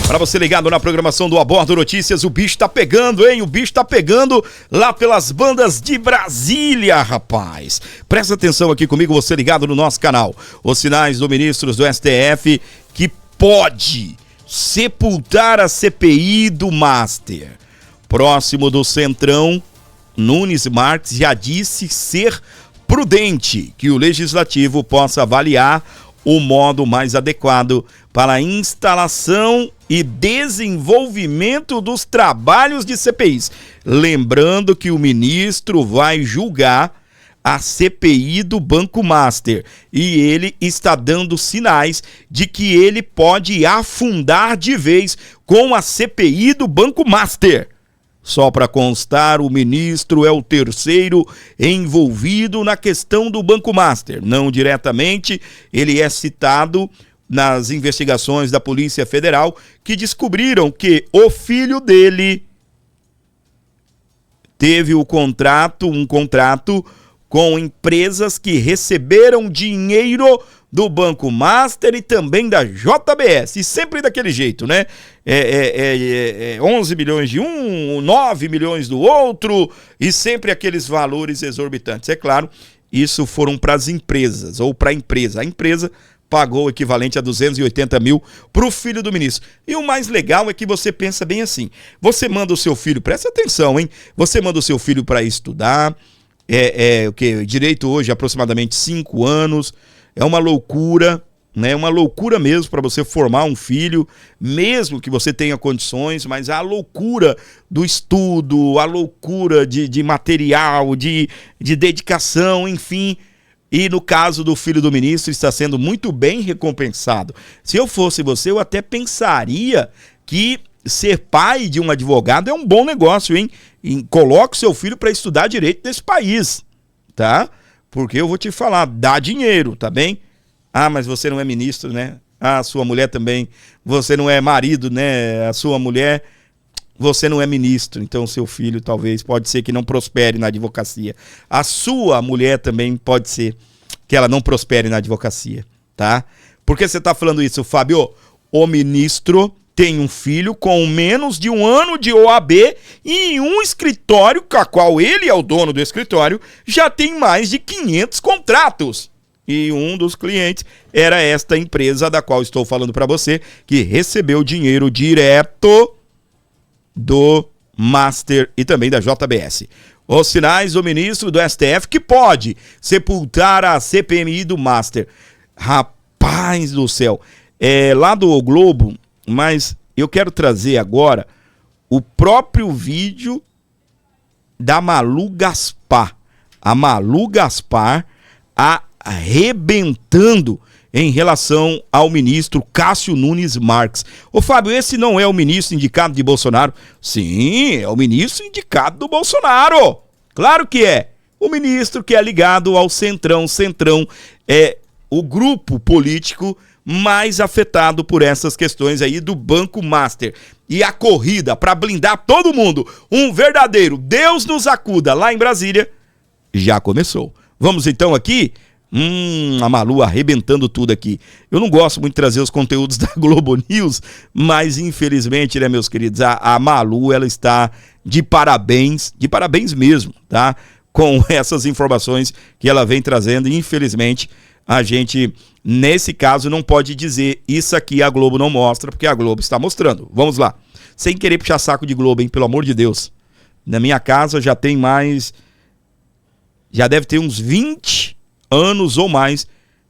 Para você ligado na programação do Abordo Notícias, o bicho tá pegando, hein? O bicho tá pegando lá pelas bandas de Brasília, rapaz. Presta atenção aqui comigo, você ligado no nosso canal. Os sinais do ministro do STF que pode sepultar a CPI do Master. Próximo do Centrão, Nunes Marques já disse ser prudente que o Legislativo possa avaliar o modo mais adequado para a instalação e desenvolvimento dos trabalhos de CPIs. Lembrando que o ministro vai julgar a CPI do Banco Master e ele está dando sinais de que ele pode afundar de vez com a CPI do Banco Master. Só para constar, o ministro é o terceiro envolvido na questão do Banco Master. Não diretamente, ele é citado nas investigações da Polícia Federal, que descobriram que o filho dele teve um contrato com empresas que receberam dinheiro do Banco Master e também da JBS, e sempre daquele jeito, né? 11 milhões de um, 9 milhões do outro, e sempre aqueles valores exorbitantes. É claro, isso foram para as empresas, ou para a empresa. A empresa pagou o equivalente a 280 mil para o filho do ministro. E o mais legal é que você pensa bem assim, você manda o seu filho, presta atenção, hein? Você manda o seu filho para estudar, direito hoje aproximadamente 5 anos, é uma loucura, né? Uma loucura mesmo para você formar um filho, mesmo que você tenha condições, mas a loucura do estudo, a loucura de material, de dedicação, enfim. E no caso do filho do ministro, está sendo muito bem recompensado. Se eu fosse você, eu até pensaria que ser pai de um advogado é um bom negócio, hein? Coloque seu filho para estudar direito nesse país, tá? Porque eu vou te falar, dá dinheiro, tá bem? Ah, mas você não é ministro, né? Ah, sua mulher também. Você não é marido, né? A sua mulher, você não é ministro. Então, seu filho talvez, pode ser que não prospere na advocacia. A sua mulher também pode ser que ela não prospere na advocacia, tá? Por que você tá falando isso, Fábio? O ministro tem um filho com menos de 1 ano de OAB e em um escritório, com a qual ele é o dono do escritório, já tem mais de 500 contratos. E um dos clientes era esta empresa da qual estou falando para você, que recebeu dinheiro direto do Master e também da JBS. Os sinais do ministro do STF que pode sepultar a CPMI do Master. Rapaz do céu, lá do Globo, mas eu quero trazer agora o próprio vídeo da Malu Gaspar. A Malu Gaspar arrebentando em relação ao ministro Cássio Nunes Marques. Ô Fábio, esse não é o ministro indicado de Bolsonaro? Sim, é o ministro indicado do Bolsonaro. Claro que é. O ministro que é ligado ao Centrão. Centrão é o grupo político mais afetado por essas questões aí do Banco Master. E a corrida para blindar todo mundo, um verdadeiro Deus nos acuda lá em Brasília, já começou. Vamos então aqui, a Malu arrebentando tudo aqui. Eu não gosto muito de trazer os conteúdos da Globo News, mas infelizmente, né, meus queridos, a Malu, ela está de parabéns mesmo, tá? Com essas informações que ela vem trazendo, e infelizmente a gente, nesse caso, não pode dizer isso aqui a Globo não mostra, porque a Globo está mostrando. Vamos lá. Sem querer puxar saco de Globo, hein? Pelo amor de Deus. Na minha casa já tem já deve ter uns 20 anos ou mais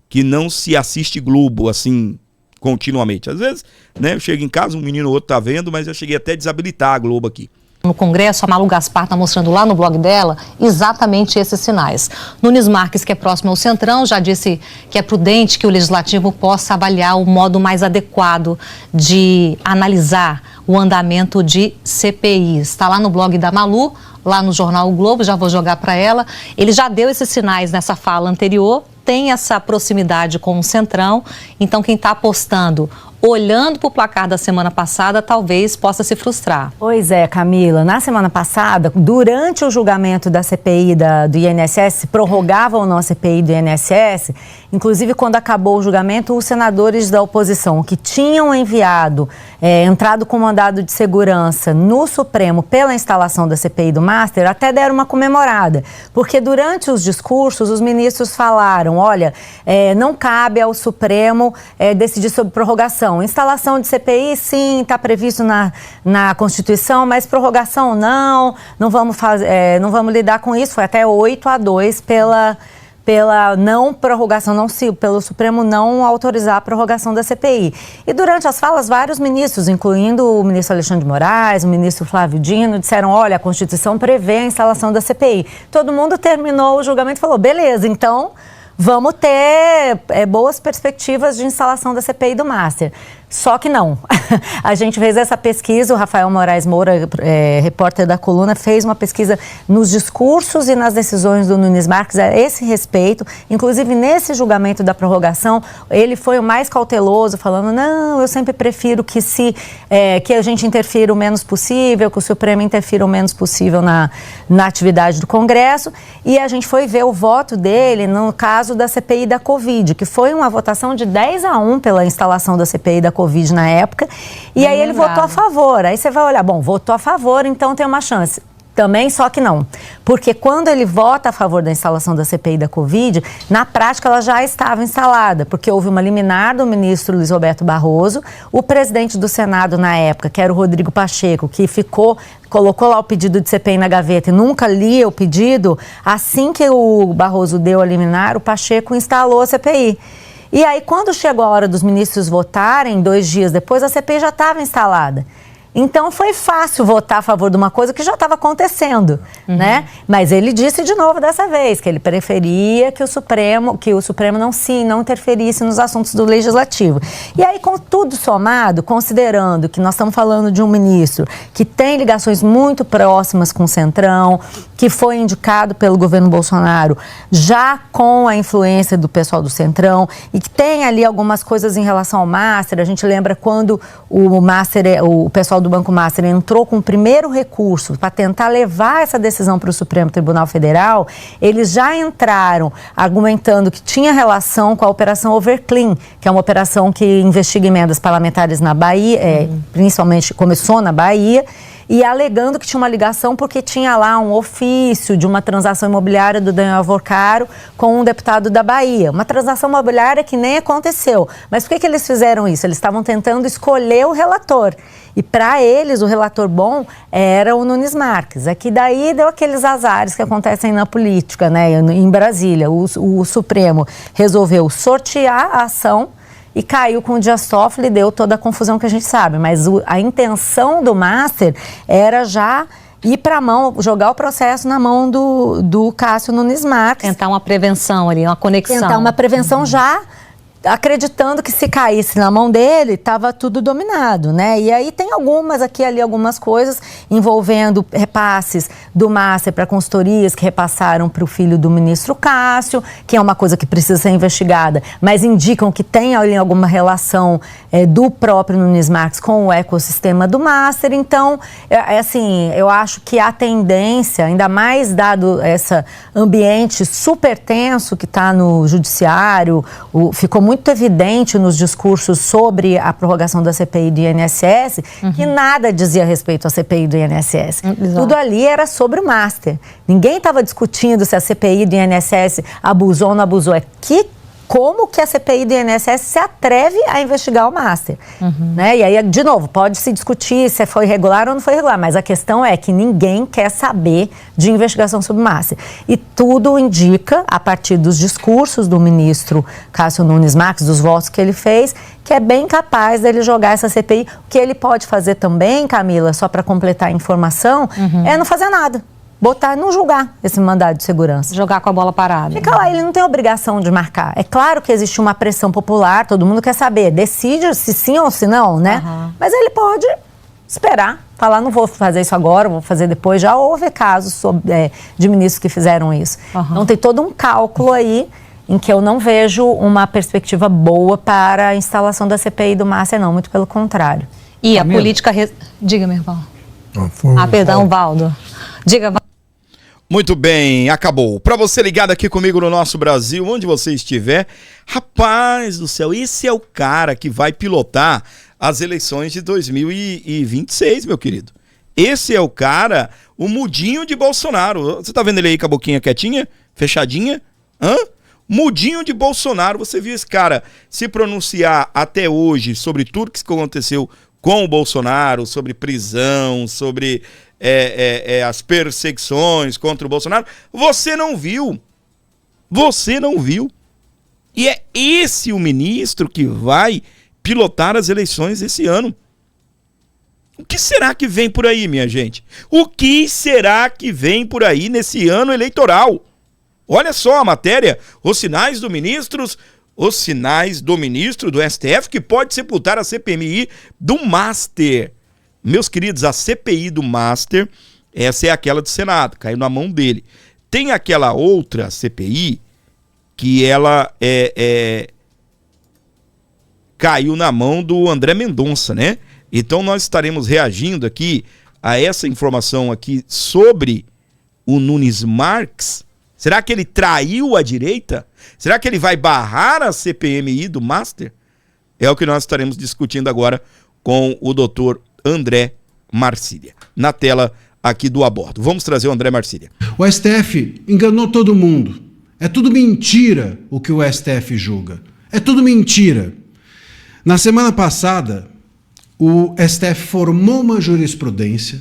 que não se assiste Globo, assim, continuamente. Às vezes, né, eu chego em casa, um menino ou outro tá vendo, mas eu cheguei até a desabilitar a Globo aqui. No Congresso, a Malu Gaspar está mostrando lá no blog dela exatamente esses sinais. Nunes Marques, que é próximo ao Centrão, já disse que é prudente que o Legislativo possa avaliar o modo mais adequado de analisar o andamento de CPIs. Está lá no blog da Malu, lá no jornal O Globo, já vou jogar para ela. Ele já deu esses sinais nessa fala anterior, tem essa proximidade com o Centrão, então quem está apostando, olhando para o placar da semana passada, talvez possa se frustrar. Pois é, Camila, na semana passada, durante o julgamento da CPI do INSS, se prorrogava ou não a CPI do INSS, Inclusive, quando acabou o julgamento, os senadores da oposição que tinham enviado, entrado com mandado de segurança no Supremo pela instalação da CPI do Master, até deram uma comemorada. Porque durante os discursos, os ministros falaram, olha, não cabe ao Supremo decidir sobre prorrogação. Instalação de CPI, sim, está previsto na Constituição, mas prorrogação não vamos lidar com isso. Foi até 8-2 pela não prorrogação, pelo Supremo não autorizar a prorrogação da CPI. E durante as falas, vários ministros, incluindo o ministro Alexandre de Moraes, o ministro Flávio Dino, disseram, olha, a Constituição prevê a instalação da CPI. Todo mundo terminou o julgamento e falou, beleza, então vamos ter boas perspectivas de instalação da CPI do Master. Só que não. A gente fez essa pesquisa, o Rafael Moraes Moura, repórter da coluna, fez uma pesquisa nos discursos e nas decisões do Nunes Marques a esse respeito. Inclusive, nesse julgamento da prorrogação, ele foi o mais cauteloso, falando, não, eu sempre prefiro que a gente interfira o menos possível, que o Supremo interfira o menos possível na atividade do Congresso. E a gente foi ver o voto dele no caso da CPI da Covid, que foi uma votação de 10-1 pela instalação da CPI da Covid na época, e aí ele votou a favor. Aí você vai olhar, bom, votou a favor, então tem uma chance. Também, só que não. Porque quando ele vota a favor da instalação da CPI da Covid, na prática ela já estava instalada, porque houve uma liminar do ministro Luiz Roberto Barroso, o presidente do Senado na época, que era o Rodrigo Pacheco, que colocou lá o pedido de CPI na gaveta e nunca lia o pedido, assim que o Barroso deu a liminar, o Pacheco instalou a CPI. E aí, quando chegou a hora dos ministros votarem, 2 dias depois, a CPI já estava instalada. Então, foi fácil votar a favor de uma coisa que já estava acontecendo, né? Mas ele disse de novo dessa vez que ele preferia que o Supremo não interferisse nos assuntos do Legislativo. E aí, com tudo somado, considerando que nós estamos falando de um ministro que tem ligações muito próximas com o Centrão, que foi indicado pelo governo Bolsonaro já com a influência do pessoal do Centrão e que tem ali algumas coisas em relação ao Master. A gente lembra quando o pessoal do Banco Master entrou com o primeiro recurso para tentar levar essa decisão para o Supremo Tribunal Federal, eles já entraram argumentando que tinha relação com a Operação Overclean, que é uma operação que investiga emendas parlamentares na Bahia, principalmente começou na Bahia, e alegando que tinha uma ligação porque tinha lá um ofício de uma transação imobiliária do Daniel Avocaro com um deputado da Bahia. Uma transação imobiliária que nem aconteceu. Mas por que eles fizeram isso? Eles estavam tentando escolher o relator. E para eles, o relator bom era o Nunes Marques. Aqui daí deu aqueles azares que acontecem na política, né? Em Brasília, o Supremo resolveu sortear a ação e caiu com o Dias Toffoli, deu toda a confusão que a gente sabe. Mas a intenção do Master era já ir para a mão, jogar o processo na mão do Cássio Nunes Marques. Tentar uma prevenção ali, uma conexão. Tentar uma prevenção já, acreditando que se caísse na mão dele, estava tudo dominado, né? E aí tem algumas coisas envolvendo repasses do Master para consultorias que repassaram para o filho do ministro Cássio, que é uma coisa que precisa ser investigada, mas indicam que tem ali alguma relação do próprio Nunes Marques com o ecossistema do Master. Então, eu acho que a tendência, ainda mais dado esse ambiente super tenso que está no judiciário, ficou muito evidente nos discursos sobre a prorrogação da CPI do INSS, que nada dizia respeito à CPI do INSS. Exato. Tudo ali era sobre o Master. Ninguém estava discutindo se a CPI do INSS abusou ou não abusou. Como que a CPI do INSS se atreve a investigar o Master, né? E aí, de novo, pode se discutir se foi regular ou não foi regular, mas a questão é que ninguém quer saber de investigação sobre o Master. E tudo indica, a partir dos discursos do ministro Cássio Nunes Marques, dos votos que ele fez, que é bem capaz dele jogar essa CPI. O que ele pode fazer também, Camila, só para completar a informação, é não fazer nada. Não julgar esse mandado de segurança. Jogar com a bola parada. Fica lá, ele não tem obrigação de marcar. É claro que existe uma pressão popular, todo mundo quer saber, decide se sim ou se não, né? Mas ele pode esperar, falar, não vou fazer isso agora, vou fazer depois. Já houve casos de ministros que fizeram isso. Então tem todo um cálculo aí em que eu não vejo uma perspectiva boa para a instalação da CPI do Master, não, muito pelo contrário. E a política... Diga, meu irmão. Perdão, Valdo. Diga, Valdo. Muito bem, acabou. Para você ligado aqui comigo no Nosso Brasil, onde você estiver, rapaz do céu, esse é o cara que vai pilotar as eleições de 2026, meu querido. Esse é o cara, o mudinho de Bolsonaro. Você tá vendo ele aí com a boquinha quietinha, fechadinha? Mudinho de Bolsonaro. Você viu esse cara se pronunciar até hoje sobre tudo que aconteceu com o Bolsonaro, sobre prisão, sobre as perseguições contra o Bolsonaro? Você não viu. Você não viu. E é esse o ministro que vai pilotar as eleições esse ano. O que será que vem por aí, minha gente? O que será que vem por aí nesse ano eleitoral? Olha só a matéria, os sinais do ministro do STF que pode sepultar a CPMI do Master. Meus queridos, a CPI do Master, essa é aquela do Senado, caiu na mão dele. Tem aquela outra CPI que ela caiu na mão do André Mendonça, né? Então nós estaremos reagindo aqui a essa informação aqui sobre o Nunes Marques. Será que ele traiu a direita? Será que ele vai barrar a CPMI do Master? É o que nós estaremos discutindo agora com o doutor André Marcília, na tela aqui do Abordo. Vamos trazer o André Marcília. O STF enganou todo mundo. É tudo mentira o que o STF julga. É tudo mentira. Na semana passada, o STF formou uma jurisprudência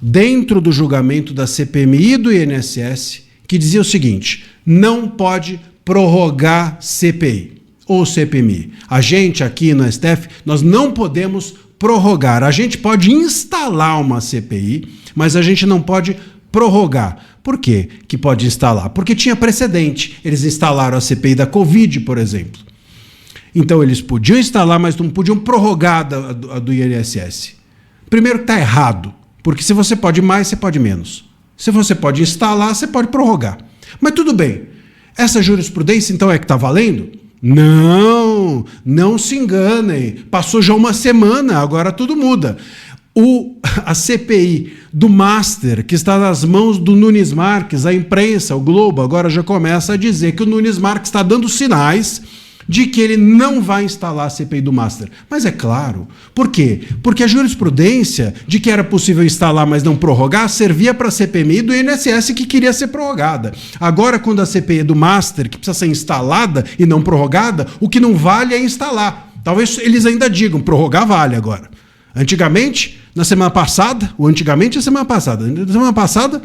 dentro do julgamento da CPMI do INSS que dizia o seguinte: não pode prorrogar CPI ou CPMI. A gente aqui no STF, nós não podemos prorrogar. A gente pode instalar uma CPI, mas a gente não pode prorrogar. Por quê que pode instalar? Porque tinha precedente. Eles instalaram a CPI da Covid, por exemplo. Então eles podiam instalar, mas não podiam prorrogar a do INSS. Primeiro que está errado, porque se você pode mais, você pode menos. Se você pode instalar, você pode prorrogar. Mas tudo bem. Essa jurisprudência então é que está valendo? Não se enganem. Passou já uma semana, agora tudo muda. A CPI do Master, que está nas mãos do Nunes Marques, a imprensa, o Globo, agora já começa a dizer que o Nunes Marques está dando sinais de que ele não vai instalar a CPI do Master. Mas é claro. Por quê? Porque a jurisprudência de que era possível instalar, mas não prorrogar, servia para a CPMI do INSS que queria ser prorrogada. Agora, quando a CPI do Master, que precisa ser instalada e não prorrogada, o que não vale é instalar. Talvez eles ainda digam, prorrogar vale agora. Antigamente, na semana passada, na semana passada,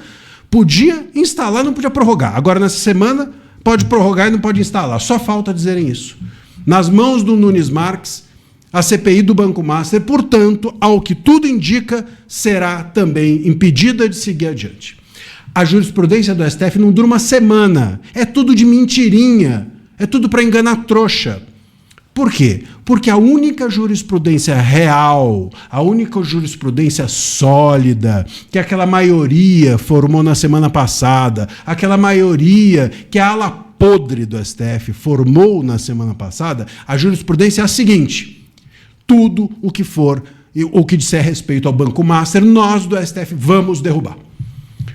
podia instalar, não podia prorrogar. Agora, nessa semana, pode prorrogar e não pode instalar. Só falta dizerem isso. Nas mãos do Nunes Marques, a CPI do Banco Master, portanto, ao que tudo indica, será também impedida de seguir adiante. A jurisprudência do STF não dura uma semana. É tudo de mentirinha. É tudo para enganar trouxa. Por quê? Porque a única jurisprudência real, a única jurisprudência sólida, que aquela maioria formou na semana passada, aquela maioria que a ala podre do STF formou na semana passada, a jurisprudência é a seguinte: tudo o que for, o que disser respeito ao Banco Master, nós do STF vamos derrubar.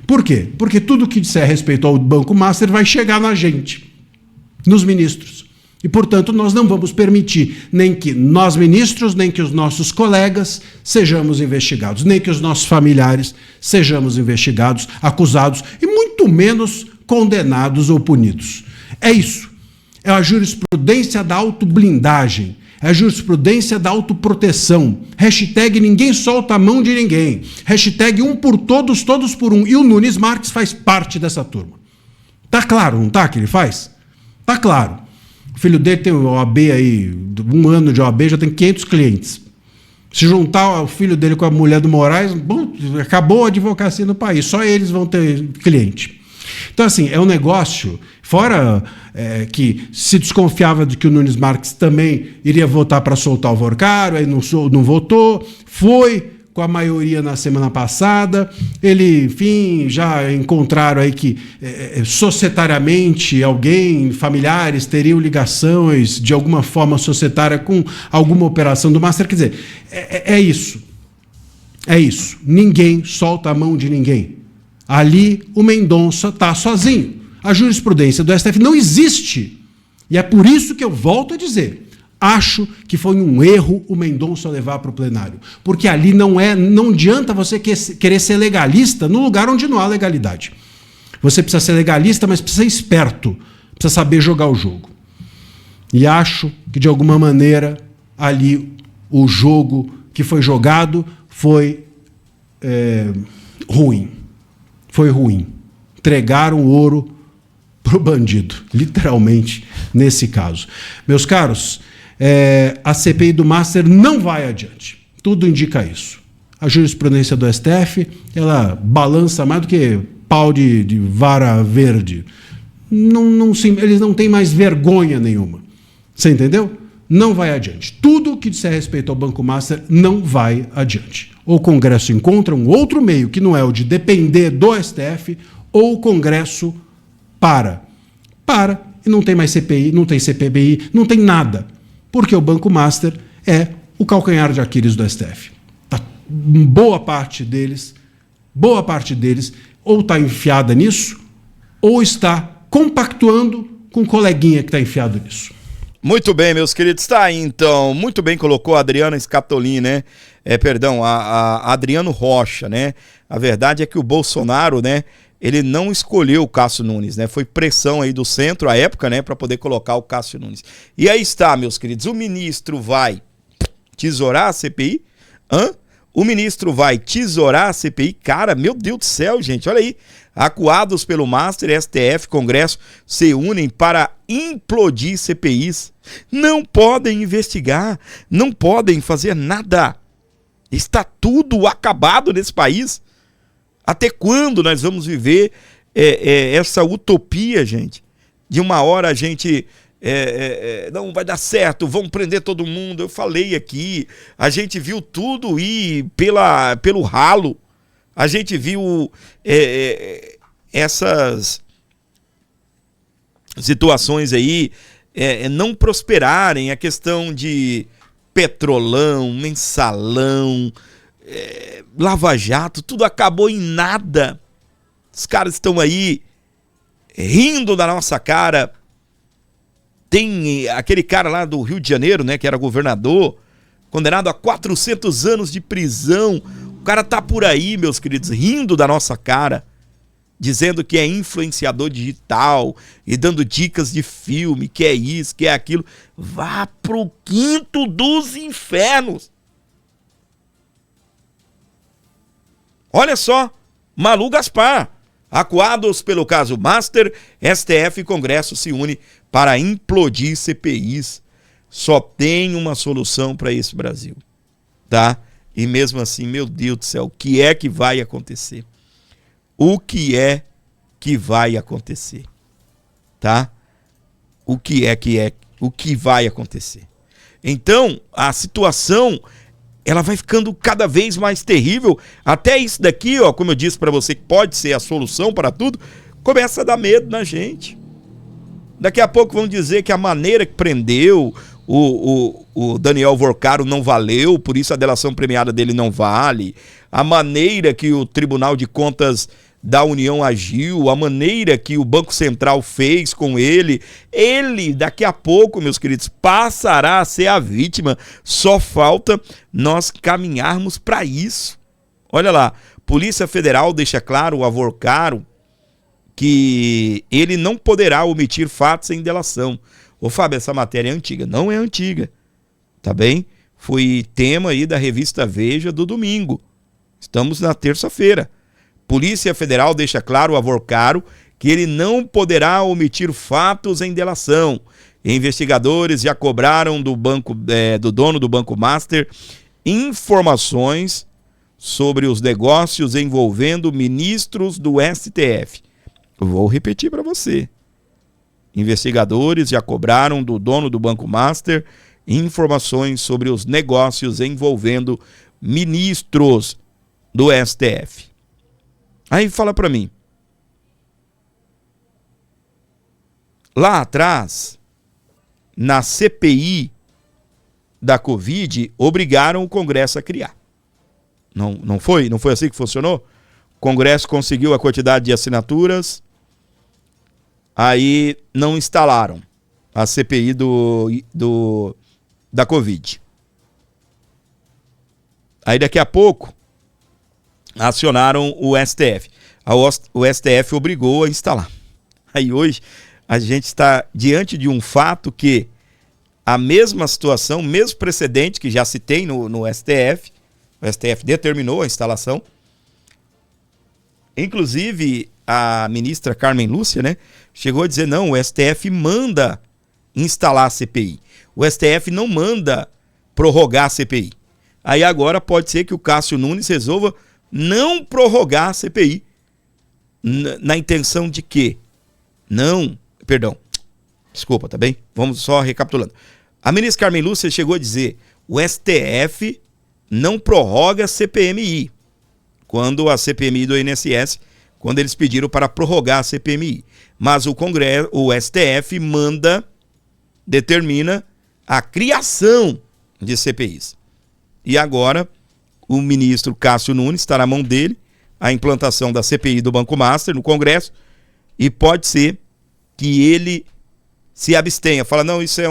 Por quê? Porque tudo o que disser respeito ao Banco Master vai chegar na gente, nos ministros. E, portanto, nós não vamos permitir nem que nós ministros, nem que os nossos colegas sejamos investigados, nem que os nossos familiares sejamos investigados, acusados e muito menos condenados ou punidos. É isso. É a jurisprudência da autoblindagem, é a jurisprudência da autoproteção. Hashtag ninguém solta a mão de ninguém. Hashtag um por todos, todos por um. E o Nunes Marques faz parte dessa turma. Tá claro, não tá, que ele faz? Tá claro. O filho dele tem o OAB aí, 1 ano de OAB, já tem 500 clientes. Se juntar o filho dele com a mulher do Moraes, bom, acabou a advocacia no país, só eles vão ter cliente. Então, assim, é um negócio, fora que se desconfiava de que o Nunes Marques também iria votar para soltar o Vorcaro, aí não votou, foi com a maioria na semana passada. Ele, enfim, já encontraram aí que societariamente alguém, familiares, teriam ligações de alguma forma societária com alguma operação do Master. Quer dizer, é isso. É isso. Ninguém solta a mão de ninguém. Ali o Mendonça está sozinho. A jurisprudência do STF não existe. E é por isso que eu volto a dizer, acho que foi um erro o Mendonça levar para o plenário. Porque ali não adianta você querer ser legalista no lugar onde não há legalidade. Você precisa ser legalista, mas precisa ser esperto. Precisa saber jogar o jogo. E acho que, de alguma maneira, ali o jogo que foi jogado foi ruim. Foi ruim. Entregaram o ouro para o bandido, literalmente, nesse caso. Meus caros, a CPI do Master não vai adiante. Tudo indica isso. A jurisprudência do STF, ela balança mais do que pau de vara verde. Eles não têm mais vergonha nenhuma. Você entendeu? Não vai adiante. Tudo que disser respeito ao Banco Master não vai adiante. Ou o Congresso encontra um outro meio que não é o de depender do STF, ou o Congresso para e não tem mais CPI, não tem CPMI, não tem nada. Porque o Banco Master é o calcanhar de Aquiles do STF. Boa parte deles ou está enfiada nisso, ou está compactuando com o coleguinha que está enfiado nisso. Muito bem, meus queridos. Está aí, então. Muito bem colocou a Adriana Scatolin, né? A Adriano Rocha, né? A verdade é que o Bolsonaro, né? Ele não escolheu o Cássio Nunes, né? Foi pressão aí do centro à época, né? Para poder colocar o Cássio Nunes. E aí está, meus queridos. O ministro vai tesourar a CPI? O ministro vai tesourar a CPI? Cara, meu Deus do céu, gente. Olha aí. Acuados pelo Master, STF, Congresso se unem para implodir CPIs. Não podem investigar, não podem fazer nada. Está tudo acabado nesse país. Até quando nós vamos viver essa utopia, gente? De uma hora a gente... não vai dar certo, vão prender todo mundo. Eu falei aqui, a gente viu tudo ir pelo ralo. A gente viu essas situações aí não prosperarem, a questão de Petrolão, Mensalão, Lava Jato, tudo acabou em nada. Os caras estão aí rindo da nossa cara. Tem aquele cara lá do Rio de Janeiro, né, que era governador, condenado a 400 anos de prisão. O cara tá por aí, meus queridos, rindo da nossa cara, dizendo que é influenciador digital e dando dicas de filme, que é isso, que é aquilo. Vá pro quinto dos infernos. Olha só, Malu Gaspar. Acuados pelo caso Master, STF e Congresso se unem para implodir CPIs. Só tem uma solução para esse Brasil, tá? E mesmo assim, meu Deus do céu, o que é que vai acontecer? O que é que vai acontecer? Tá? O que vai acontecer? Então, a situação, ela vai ficando cada vez mais terrível. Até isso daqui, ó, como eu disse para você, que pode ser a solução para tudo, começa a dar medo na gente. Daqui a pouco vão dizer que a maneira que prendeu o Daniel Vorcaro não valeu, por isso a delação premiada dele não vale. A maneira que o Tribunal de Contas da União agiu, a maneira que o Banco Central fez com ele, daqui a pouco, meus queridos, passará a ser a vítima. Só falta nós caminharmos para isso. Olha lá, Polícia Federal deixa claro a Vorcaro que ele não poderá omitir fatos em delação. Ô Fábio, essa matéria é antiga. Não é antiga, tá bem? Foi tema aí da revista Veja do domingo. Estamos na terça-feira. Polícia Federal deixa claro a Vorcaro que ele não poderá omitir fatos em delação. Investigadores já cobraram do dono do Banco Master informações sobre os negócios envolvendo ministros do STF. Vou repetir para você. Investigadores já cobraram do dono do Banco Master informações sobre os negócios envolvendo ministros do STF. Aí fala para mim. Lá atrás, na CPI da Covid, obrigaram o Congresso a criar. Não foi? Não foi assim que funcionou? O Congresso conseguiu a quantidade de assinaturas, aí não instalaram a CPI da Covid. Aí daqui a pouco acionaram o STF. O STF obrigou a instalar. Aí hoje a gente está diante de um fato que a mesma situação, mesmo precedente que já se tem no STF, o STF determinou a instalação. Inclusive a ministra Carmen Lúcia, né, chegou a dizer, não, o STF manda instalar a CPI. O STF não manda prorrogar a CPI. Aí agora pode ser que o Cássio Nunes resolva não prorrogar a CPI. Na intenção de quê? Desculpa, tá bem? Vamos só recapitulando. A ministra Carmen Lúcia chegou a dizer, o STF não prorroga a CPMI. Quando a CPMI do INSS, quando eles pediram para prorrogar a CPMI. Mas o Congresso, o STF determina a criação de CPIs. E agora, o ministro Cássio Nunes está na mão dele a implantação da CPI do Banco Master no Congresso e pode ser que ele se abstenha. Fala, não, isso é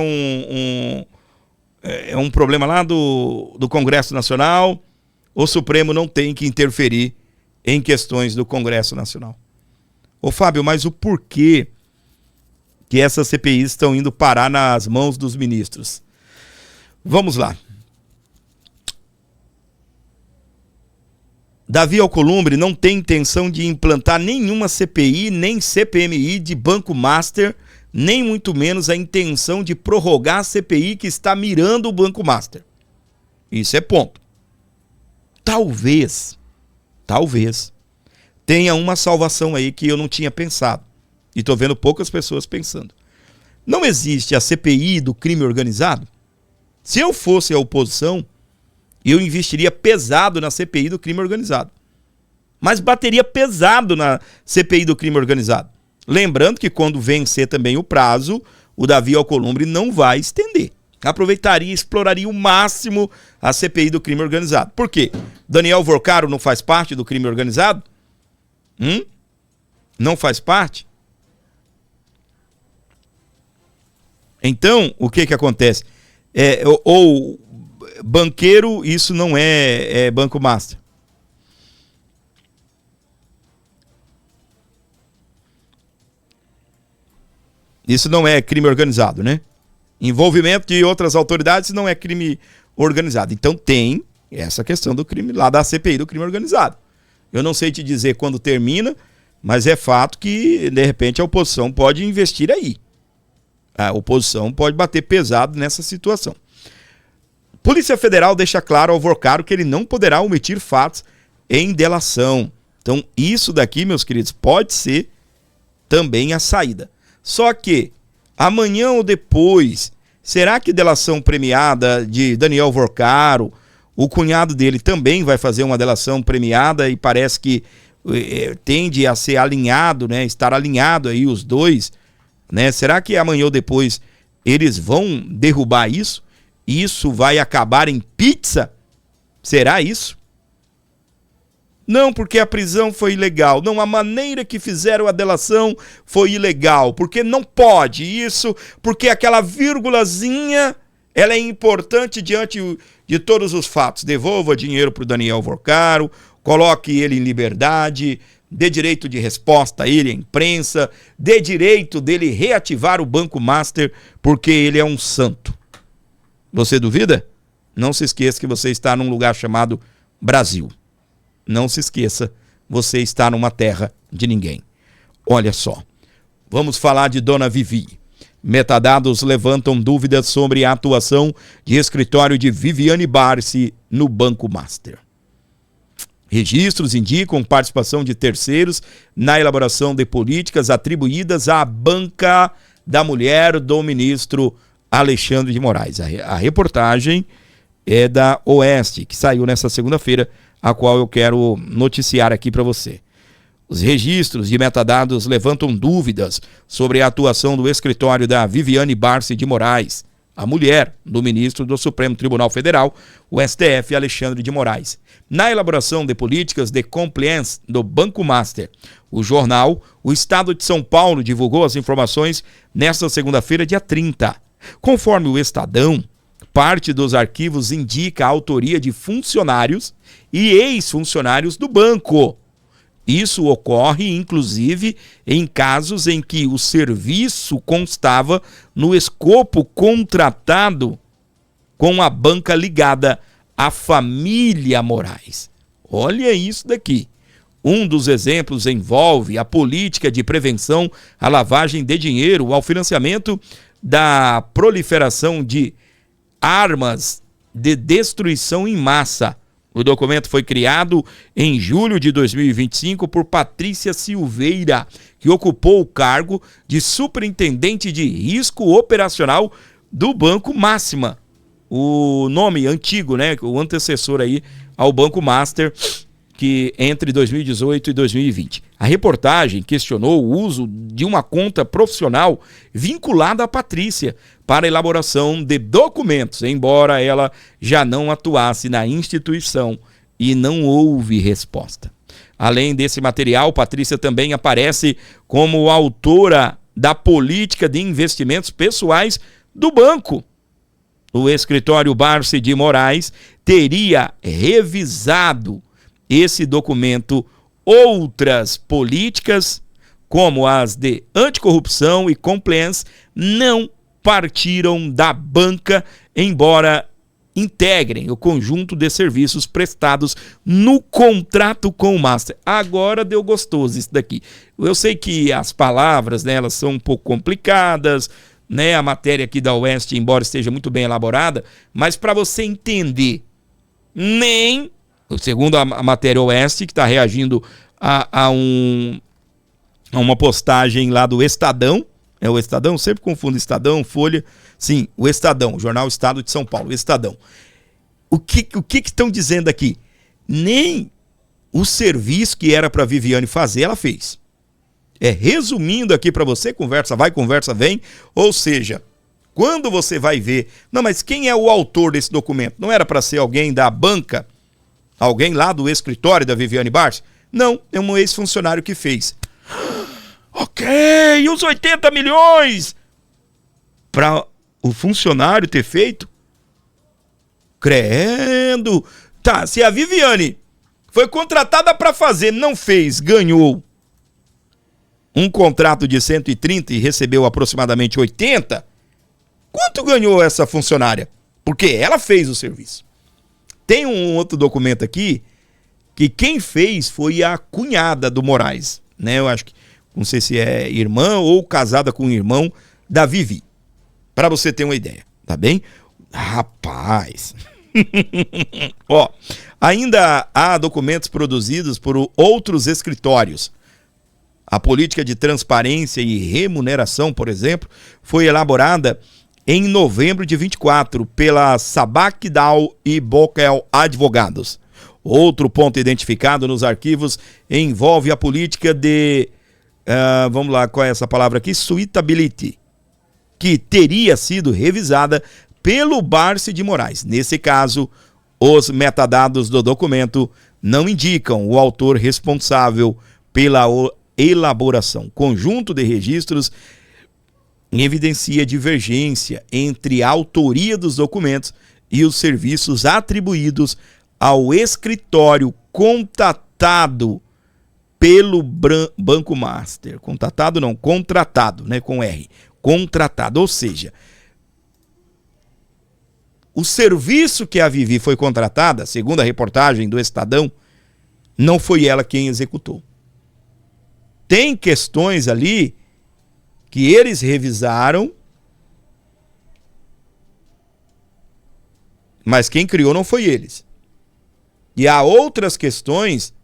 um problema lá do Congresso Nacional, o Supremo não tem que interferir em questões do Congresso Nacional. Ô Fábio, mas o porquê que essas CPIs estão indo parar nas mãos dos ministros? Vamos lá. Davi Alcolumbre não tem intenção de implantar nenhuma CPI, nem CPMI de Banco Master, nem muito menos a intenção de prorrogar a CPI que está mirando o Banco Master. Isso é ponto. Talvez, tenha uma salvação aí que eu não tinha pensado. E estou vendo poucas pessoas pensando. Não existe a CPI do crime organizado? Se eu fosse a oposição, eu investiria pesado na CPI do crime organizado. Mas bateria pesado na CPI do crime organizado. Lembrando que quando vencer também o prazo, o Davi Alcolumbre não vai estender. Aproveitaria e exploraria o máximo a CPI do crime organizado. Por quê? Daniel Vorcaro não faz parte do crime organizado? Não faz parte? Então, o que acontece? Ou banqueiro, isso não é Banco Master. Isso não é crime organizado, né? Envolvimento de outras autoridades não é crime organizado. Então tem essa questão do crime lá da CPI do crime organizado. Eu não sei te dizer quando termina, mas é fato que, de repente, a oposição pode investir aí. A oposição pode bater pesado nessa situação. Polícia Federal deixa claro ao Vorcaro que ele não poderá omitir fatos em delação. Então, isso daqui, meus queridos, pode ser também a saída. Só que, amanhã ou depois, será que delação premiada de Daniel Vorcaro, o cunhado dele também vai fazer uma delação premiada e parece que tende a ser alinhado, né? Estar alinhado aí os dois, né? Será que amanhã ou depois eles vão derrubar isso? Isso vai acabar em pizza? Será isso? Não, porque a prisão foi ilegal. Não, a maneira que fizeram a delação foi ilegal. Porque não pode isso, porque aquela vírgulazinha, ela é importante diante de todos os fatos. Devolva dinheiro para o Daniel Vorcaro, coloque ele em liberdade, dê direito de resposta a ele, à imprensa, dê direito dele reativar o Banco Master, porque ele é um santo. Você duvida? Não se esqueça que você está num lugar chamado Brasil. Não se esqueça, você está numa terra de ninguém. Olha só, vamos falar de Dona Vivi. Metadados levantam dúvidas sobre a atuação de escritório de Viviane Barsi no Banco Master. Registros indicam participação de terceiros na elaboração de políticas atribuídas à banca da mulher do ministro Alexandre de Moraes. A reportagem é da Oeste, que saiu nessa segunda-feira, a qual eu quero noticiar aqui para você. Os registros de metadados levantam dúvidas sobre a atuação do escritório da Viviane Barsi de Moraes, a mulher do ministro do Supremo Tribunal Federal, o STF, Alexandre de Moraes, na elaboração de políticas de compliance do Banco Master. O jornal O Estado de São Paulo divulgou as informações nesta segunda-feira, dia 30. Conforme o Estadão, parte dos arquivos indica a autoria de funcionários e ex-funcionários do banco. Isso ocorre, inclusive, em casos em que o serviço constava no escopo contratado com a banca ligada à família Moraes. Olha isso daqui. Um dos exemplos envolve a política de prevenção à lavagem de dinheiro, ao financiamento da proliferação de armas de destruição em massa. O documento foi criado em julho de 2025 por Patrícia Silveira, que ocupou o cargo de superintendente de risco operacional do Banco Máxima. O nome antigo, né, o antecessor aí ao Banco Master, que entre 2018 e 2020. A reportagem questionou o uso de uma conta profissional vinculada à Patrícia para a elaboração de documentos, embora ela já não atuasse na instituição, e não houve resposta. Além desse material, Patrícia também aparece como autora da política de investimentos pessoais do banco. O escritório Barsi de Moraes teria revisado esse documento outras políticas, como as de anticorrupção e compliance, não partiram da banca, embora integrem o conjunto de serviços prestados no contrato com o Master. Agora deu gostoso isso daqui. Eu sei que as palavras, né, elas são um pouco complicadas, né, a matéria aqui da Oeste, embora esteja muito bem elaborada, mas para você entender, nem, segundo a matéria Oeste, que está reagindo a uma postagem lá do Estadão, é o Estadão, sempre confundo Estadão, Folha, sim, o Estadão, o jornal Estado de São Paulo, o Estadão. O que estão dizendo aqui? Nem o serviço que era para Viviane fazer, ela fez. Resumindo aqui para você, conversa vai, conversa vem, ou seja, quando você vai ver, não, mas quem é o autor desse documento? Não era para ser alguém da banca? Alguém lá do escritório da Viviane Barsi? Não, é um ex-funcionário que fez. Ok, e os 80 milhões? Para o funcionário ter feito? Credo! Tá, se a Viviane foi contratada para fazer, não fez, ganhou um contrato de 130 e recebeu aproximadamente 80, quanto ganhou essa funcionária? Porque ela fez o serviço. Tem um outro documento aqui, que quem fez foi a cunhada do Moraes, né? Eu acho que, não sei se é irmã ou casada com o irmão da Vivi. Para você ter uma ideia, tá bem? Rapaz. Ó, ainda há documentos produzidos por outros escritórios. A política de transparência e remuneração, por exemplo, foi elaborada em novembro de 24 pela Sabac Dal e Bockel Advogados. Outro ponto identificado nos arquivos envolve a política de, vamos lá, qual é essa palavra aqui? Suitability, que teria sido revisada pelo Barsi de Moraes. Nesse caso, os metadados do documento não indicam o autor responsável pela elaboração. Conjunto de registros evidencia divergência entre a autoria dos documentos e os serviços atribuídos ao escritório contatado pelo Banco Master. Contatado não, contratado, né, com R. Contratado, ou seja, o serviço que a Vivi foi contratada, segundo a reportagem do Estadão, não foi ela quem executou. Tem questões ali que eles revisaram, mas quem criou não foi eles. E há outras questões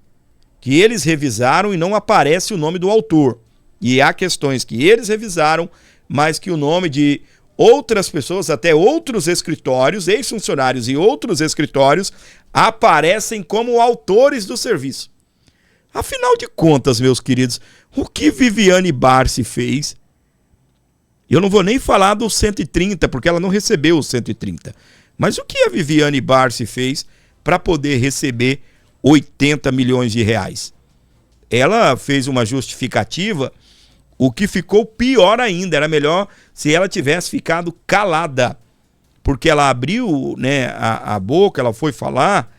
que eles revisaram e não aparece o nome do autor. E há questões que eles revisaram, mas que o nome de outras pessoas, até outros escritórios, ex-funcionários e outros escritórios, aparecem como autores do serviço. Afinal de contas, meus queridos, o que Viviane Barsi fez Eu não vou nem falar dos 130, porque ela não recebeu os 130. Mas o que a Viviane Barsi fez para poder receber 80 milhões de reais? Ela fez uma justificativa, o que ficou pior ainda. Era melhor se ela tivesse ficado calada, porque ela abriu, né, a boca, ela foi falar,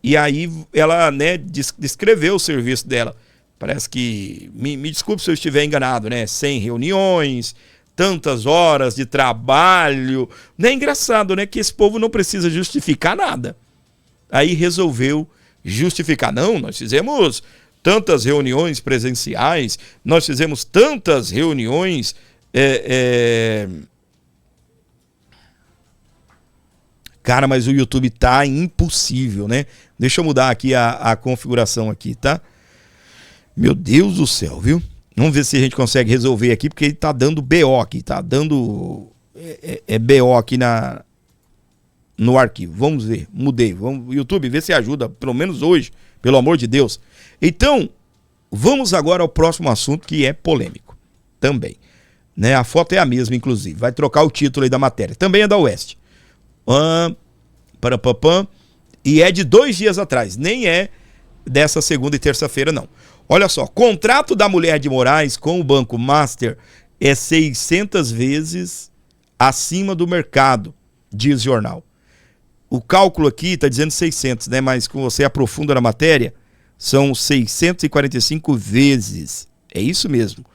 e aí ela, né, descreveu o serviço dela. Parece que, me desculpe se eu estiver enganado, né, 100 reuniões, tantas horas de trabalho. Não é engraçado, né, que esse povo não precisa justificar nada. Aí resolveu justificar. Não, nós fizemos tantas reuniões presenciais, nós fizemos tantas reuniões... Cara, mas o YouTube tá impossível, né? Deixa eu mudar aqui a configuração aqui, tá? Meu Deus do céu, viu? Vamos ver se a gente consegue resolver aqui, porque ele tá dando BO aqui, tá dando BO aqui no arquivo. Vamos ver, mudei. Vamos, YouTube, vê se ajuda, pelo menos hoje, pelo amor de Deus. Então, vamos agora ao próximo assunto, que é polêmico também, né? A foto é a mesma, inclusive. Vai trocar o título aí da matéria. Também é da Oeste. E é de 2 dias atrás, nem é dessa segunda e terça-feira, não. Olha só, contrato da mulher de Moraes com o Banco Master é 600 vezes acima do mercado, diz o jornal. O cálculo aqui está dizendo 600, né? Mas quando você aprofunda na matéria, são 645 vezes. É isso mesmo.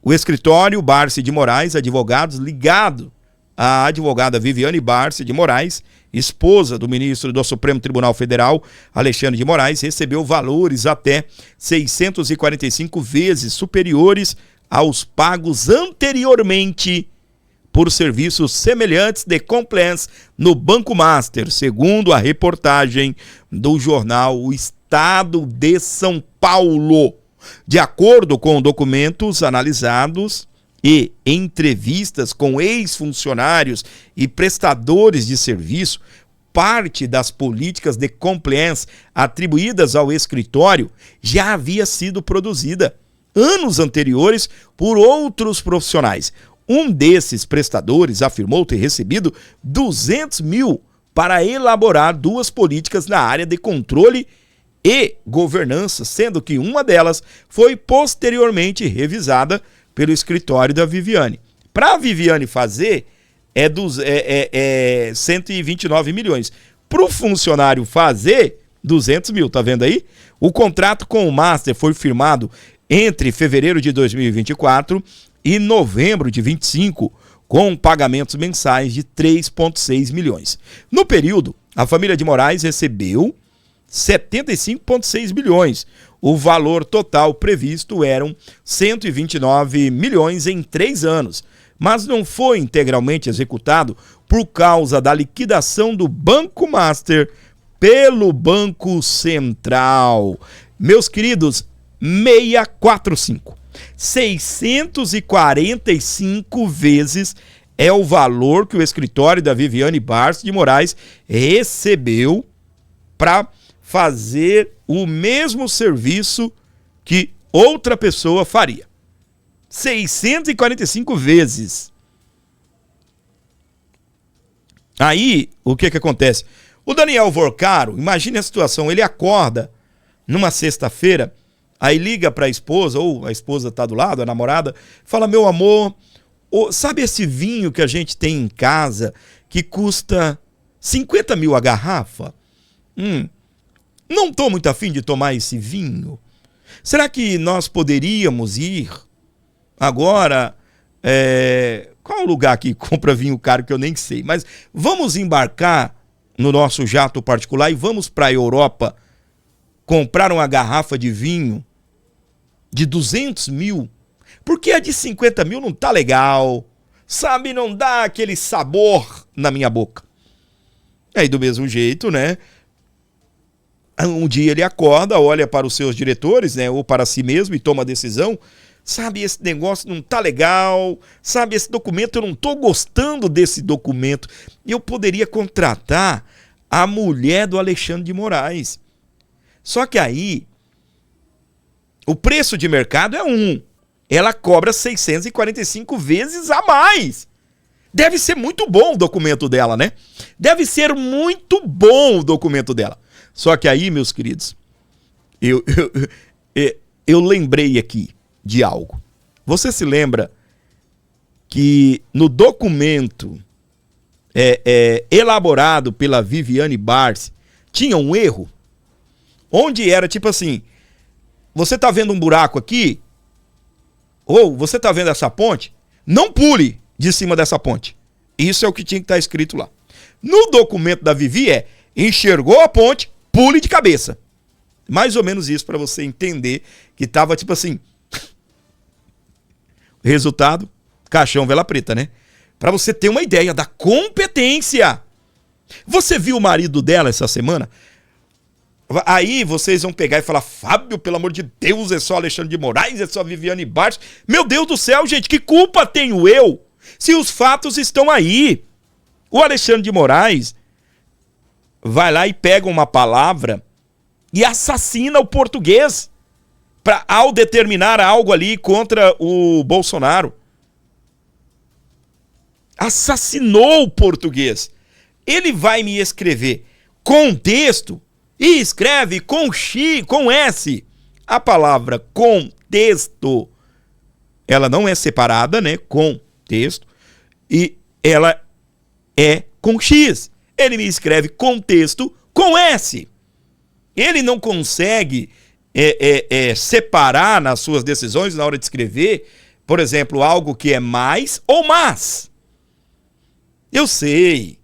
O escritório Barsi de Moraes, advogados, ligado à advogada Viviane Barsi de Moraes, esposa do ministro do Supremo Tribunal Federal, Alexandre de Moraes, recebeu valores até 645 vezes superiores aos pagos anteriormente por serviços semelhantes de compliance no Banco Master, segundo a reportagem do jornal O Estado de São Paulo. De acordo com documentos analisados e entrevistas com ex-funcionários e prestadores de serviço, parte das políticas de compliance atribuídas ao escritório já havia sido produzida anos anteriores por outros profissionais. Um desses prestadores afirmou ter recebido 200 mil para elaborar 2 políticas na área de controle e governança, sendo que uma delas foi posteriormente revisada pelo escritório da Viviane. Para a Viviane fazer, é 129 milhões. Para o funcionário fazer, 200 mil, tá vendo aí? O contrato com o Master foi firmado entre fevereiro de 2024 e novembro de 25, com pagamentos mensais de 3,6 milhões. No período, a família de Moraes recebeu 75,6 milhões. O valor total previsto eram 129 milhões em 3 anos, mas não foi integralmente executado por causa da liquidação do Banco Master pelo Banco Central. Meus queridos, 645. 645 vezes é o valor que o escritório da Viviane Barsi de Moraes recebeu para fazer o mesmo serviço que outra pessoa faria. 645 vezes. Aí, o que acontece? O Daniel Vorcaro, imagine a situação, ele acorda numa sexta-feira, aí liga para a esposa, ou a esposa está do lado, a namorada, fala: meu amor, sabe esse vinho que a gente tem em casa que custa 50 mil a garrafa? Não estou muito afim de tomar esse vinho. Será que nós poderíamos ir agora? Qual é o lugar que compra vinho caro que eu nem sei? Mas vamos embarcar no nosso jato particular e vamos para a Europa comprar uma garrafa de vinho de 200 mil. Porque a de 50 mil não tá legal. Sabe, não dá aquele sabor na minha boca. Aí do mesmo jeito, né? Um dia ele acorda, olha para os seus diretores, né, ou para si mesmo e toma a decisão. Sabe, esse negócio não tá legal. Sabe, esse documento, eu não tô gostando desse documento. Eu poderia contratar a mulher do Alexandre de Moraes. Só que aí, o preço de mercado é 1. ela cobra 645 vezes a mais. Deve ser muito bom o documento dela, né? Deve ser muito bom o documento dela. Só que aí, meus queridos, eu lembrei aqui de algo. Você se lembra que no documento elaborado pela Viviane Barsi tinha um erro? Onde era tipo assim, você tá vendo um buraco aqui? Ou você tá vendo essa ponte? Não pule de cima dessa ponte. Isso é o que tinha que estar escrito lá. No documento da Vivi enxergou a ponte, pule de cabeça. Mais ou menos isso para você entender que tava tipo assim. Resultado, caixão vela preta, né? Para você ter uma ideia da competência. Você viu o marido dela essa semana? Aí vocês vão pegar e falar, Fábio, pelo amor de Deus, é só Alexandre de Moraes, é só Viviane Barsi. Meu Deus do céu, gente, que culpa tenho eu se os fatos estão aí? O Alexandre de Moraes vai lá e pega uma palavra e assassina o português ao determinar algo ali contra o Bolsonaro. Assassinou o português. Ele vai me escrever contexto e escreve com X, com S. A palavra contexto, ela não é separada, né? Contexto. E ela é com X. Ele me escreve contexto com S. Ele não consegue separar nas suas decisões na hora de escrever, por exemplo, algo que é mais ou mais. Eu sei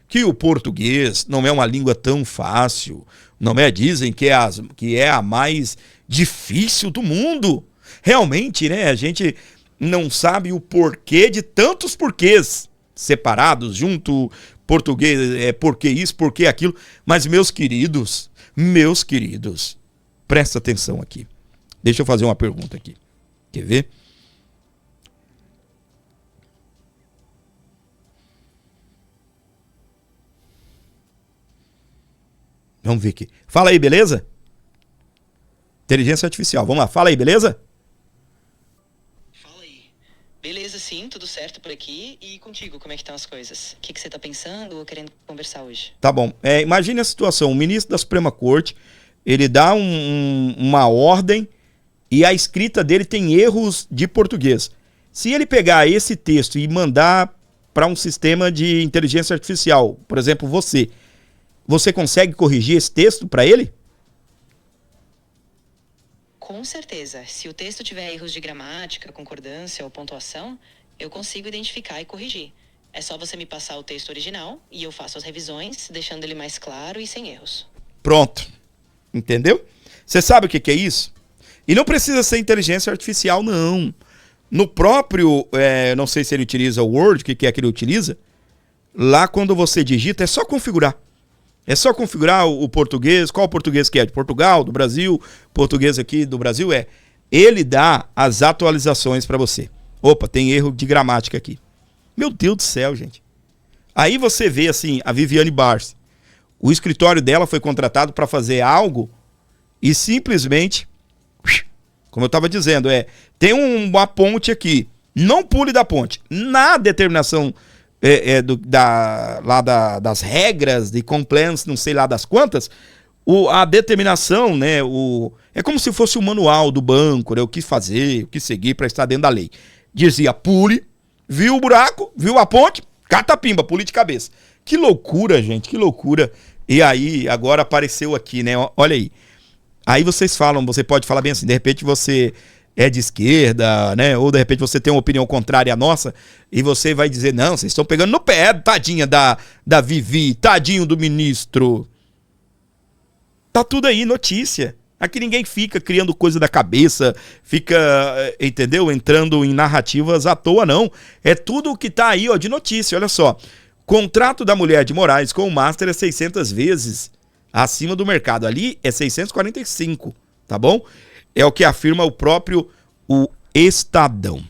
que o português não é uma língua tão fácil, não é? Dizem que é a mais difícil do mundo. Realmente, né? A gente não sabe o porquê de tantos porquês separados, junto, português, porquê isso, porquê aquilo. Mas, meus queridos, presta atenção aqui. Deixa eu fazer uma pergunta aqui. Quer ver? Vamos ver aqui. Fala aí, beleza? Inteligência artificial. Vamos lá, fala aí, beleza? Fala aí. Beleza, sim, tudo certo por aqui. E contigo, como é que estão as coisas? O que você tá pensando ou querendo conversar hoje? Tá bom. Imagine a situação. O ministro da Suprema Corte, ele dá uma ordem e a escrita dele tem erros de português. Se ele pegar esse texto e mandar para um sistema de inteligência artificial, por exemplo, você consegue corrigir esse texto para ele? Com certeza. Se o texto tiver erros de gramática, concordância ou pontuação, eu consigo identificar e corrigir. É só você me passar o texto original e eu faço as revisões, deixando ele mais claro e sem erros. Pronto. Entendeu? Você sabe o que é isso? E não precisa ser inteligência artificial, não. No próprio, não sei se ele utiliza o Word, o que é que ele utiliza, lá quando você digita é só configurar. É só configurar o português, qual português que é? De Portugal, do Brasil, português aqui do Brasil ele dá as atualizações para você. Opa, tem erro de gramática aqui. Meu Deus do céu, gente. Aí você vê assim, a Viviane Barsi. O escritório dela foi contratado para fazer algo e simplesmente, como eu estava dizendo, tem uma ponte aqui. Não pule da ponte. Na determinação das regras de compliance, não sei lá das quantas, a determinação, né, é como se fosse o manual do banco, né, o que fazer, o que seguir para estar dentro da lei. Dizia, pule, viu o buraco, viu a ponte, catapimba, pule de cabeça. Que loucura, gente, que loucura. E aí, agora apareceu aqui, né, olha aí. Aí vocês falam, você pode falar bem assim, de repente você é de esquerda, né? Ou de repente você tem uma opinião contrária à nossa e você vai dizer, não, vocês estão pegando no pé, tadinha da Vivi, tadinho do ministro. Tá tudo aí, notícia. Aqui ninguém fica criando coisa da cabeça, fica, entendeu? Entrando em narrativas à toa, não. É tudo o que tá aí, ó, de notícia, olha só. Contrato da mulher de Moraes com o Master é 600 vezes acima do mercado. Ali é 645, tá bom? É o que afirma o próprio Estadão.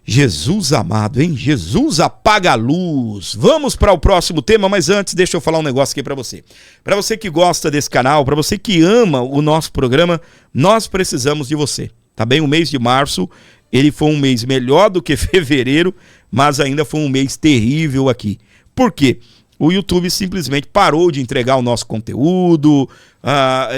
Jesus amado, hein? Jesus apaga a luz. Vamos para o próximo tema, mas antes deixa eu falar um negócio aqui para você. Para você que gosta desse canal, para você que ama o nosso programa, nós precisamos de você, tá bem? O mês de março, ele foi um mês melhor do que fevereiro, mas ainda foi um mês terrível aqui. Por quê? O YouTube simplesmente parou de entregar o nosso conteúdo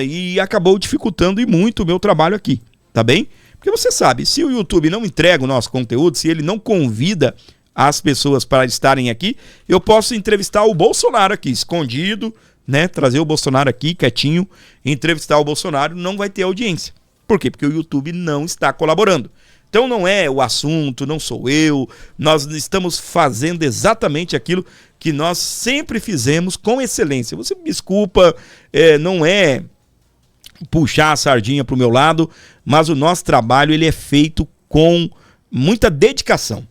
e acabou dificultando e muito o meu trabalho aqui, tá bem? Porque você sabe, se o YouTube não entrega o nosso conteúdo, se ele não convida as pessoas para estarem aqui, eu posso entrevistar o Bolsonaro aqui, escondido, né? Trazer o Bolsonaro aqui, quietinho, entrevistar o Bolsonaro, não vai ter audiência. Por quê? Porque o YouTube não está colaborando. Então não é o assunto, não sou eu, nós estamos fazendo exatamente aquilo que nós sempre fizemos com excelência. Você me desculpa, não é puxar a sardinha para o meu lado, mas o nosso trabalho ele é feito com muita dedicação.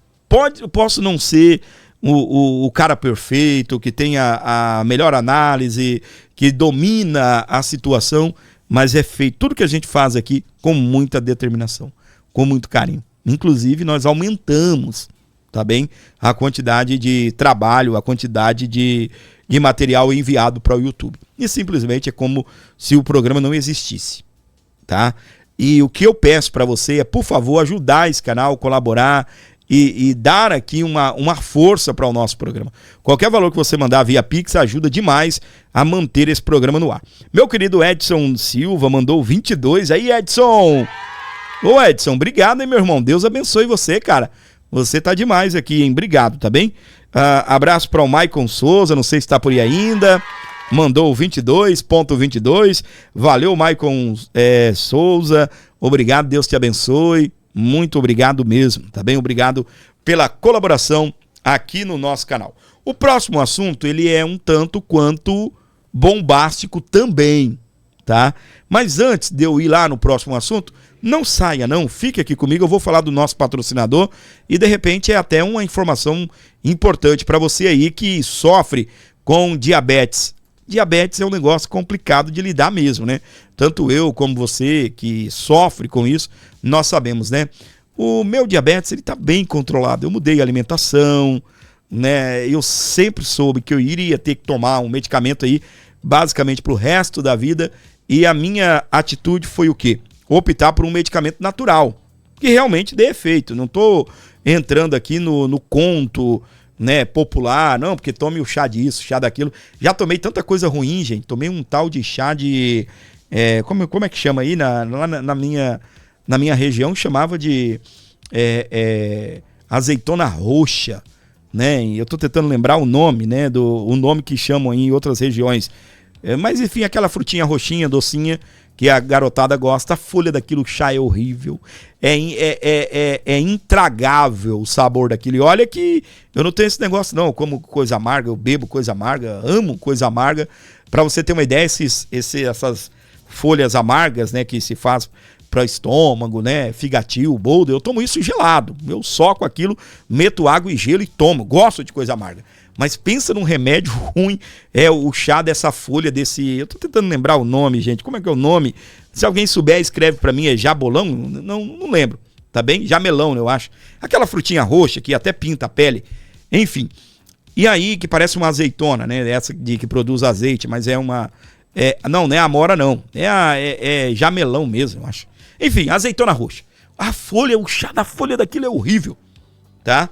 Posso não ser o cara perfeito, que tenha a melhor análise, que domina a situação, mas é feito tudo que a gente faz aqui com muita determinação, com muito carinho. Inclusive nós aumentamos, tá bem, a quantidade de trabalho, a quantidade de material enviado para o YouTube. E simplesmente é como se o programa não existisse, tá? E o que eu peço para você é, por favor, ajudar esse canal, colaborar e dar aqui uma força para o nosso programa. Qualquer valor que você mandar via Pix ajuda demais a manter esse programa no ar. Meu querido Edson Silva mandou 22. Aí, Edson! Ô, Edson, obrigado, hein, meu irmão? Deus abençoe você, cara. Você tá demais aqui, hein? Obrigado, tá bem? Abraço para o Maicon Souza, não sei se tá por aí ainda. Mandou 22.22. Valeu, Maicon Souza. Obrigado, Deus te abençoe. Muito obrigado mesmo, tá bem? Obrigado pela colaboração aqui no nosso canal. O próximo assunto, ele é um tanto quanto bombástico também, tá? Mas antes de eu ir lá no próximo assunto, não saia não, fique aqui comigo, eu vou falar do nosso patrocinador e de repente é até uma informação importante para você aí que sofre com diabetes. Diabetes é um negócio complicado de lidar mesmo, né? Tanto eu como você que sofre com isso, nós sabemos, né? O meu diabetes, ele tá bem controlado. Eu mudei a alimentação, né? Eu sempre soube que eu iria ter que tomar um medicamento aí, basicamente pro resto da vida. E a minha atitude foi o quê? Optar por um medicamento natural, que realmente dê efeito. Não tô entrando aqui no conto, né, popular, não, porque tome o chá disso, chá daquilo. Já tomei tanta coisa ruim, gente. Tomei um tal de chá de... como é que chama aí? Na minha região chamava de azeitona roxa, né? E eu tô tentando lembrar o nome, né? O nome que chamam aí em outras regiões. Mas enfim, aquela frutinha roxinha, docinha, que a garotada gosta. A folha daquilo, o chá é horrível. É intragável o sabor daquilo. E olha que eu não tenho esse negócio não, eu como coisa amarga, eu bebo coisa amarga, amo coisa amarga. Para você ter uma ideia, essas folhas amargas, né, que se faz para estômago, né, figatio, boldo, eu tomo isso gelado. Eu soco aquilo, meto água e gelo e tomo. Gosto de coisa amarga. Mas pensa num remédio ruim, o chá dessa folha, eu tô tentando lembrar o nome, gente, como é que é o nome? Se alguém souber, escreve pra mim, é jabolão? Não lembro, tá bem? Jamelão, eu acho. Aquela frutinha roxa que até pinta a pele, enfim. E aí, que parece uma azeitona, né, essa que produz azeite, mas não é amora não, é jamelão mesmo, eu acho. Enfim, azeitona roxa. A folha, o chá da folha daquilo é horrível, tá?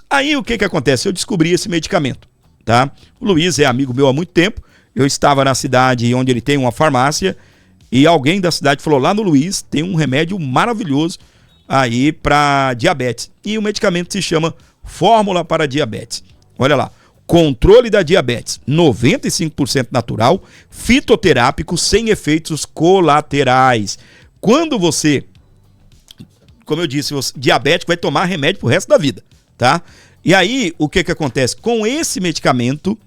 Aí o que acontece? Eu descobri esse medicamento, tá? O Luiz é amigo meu há muito tempo. Eu estava na cidade onde ele tem uma farmácia e alguém da cidade falou, lá no Luiz tem um remédio maravilhoso aí para diabetes. E o medicamento se chama Fórmula para Diabetes. Olha lá, controle da diabetes, 95% natural, fitoterápico, sem efeitos colaterais. Quando você, como eu disse, diabético vai tomar remédio pro resto da vida. Tá? E aí, o que acontece? Com esse medicamento,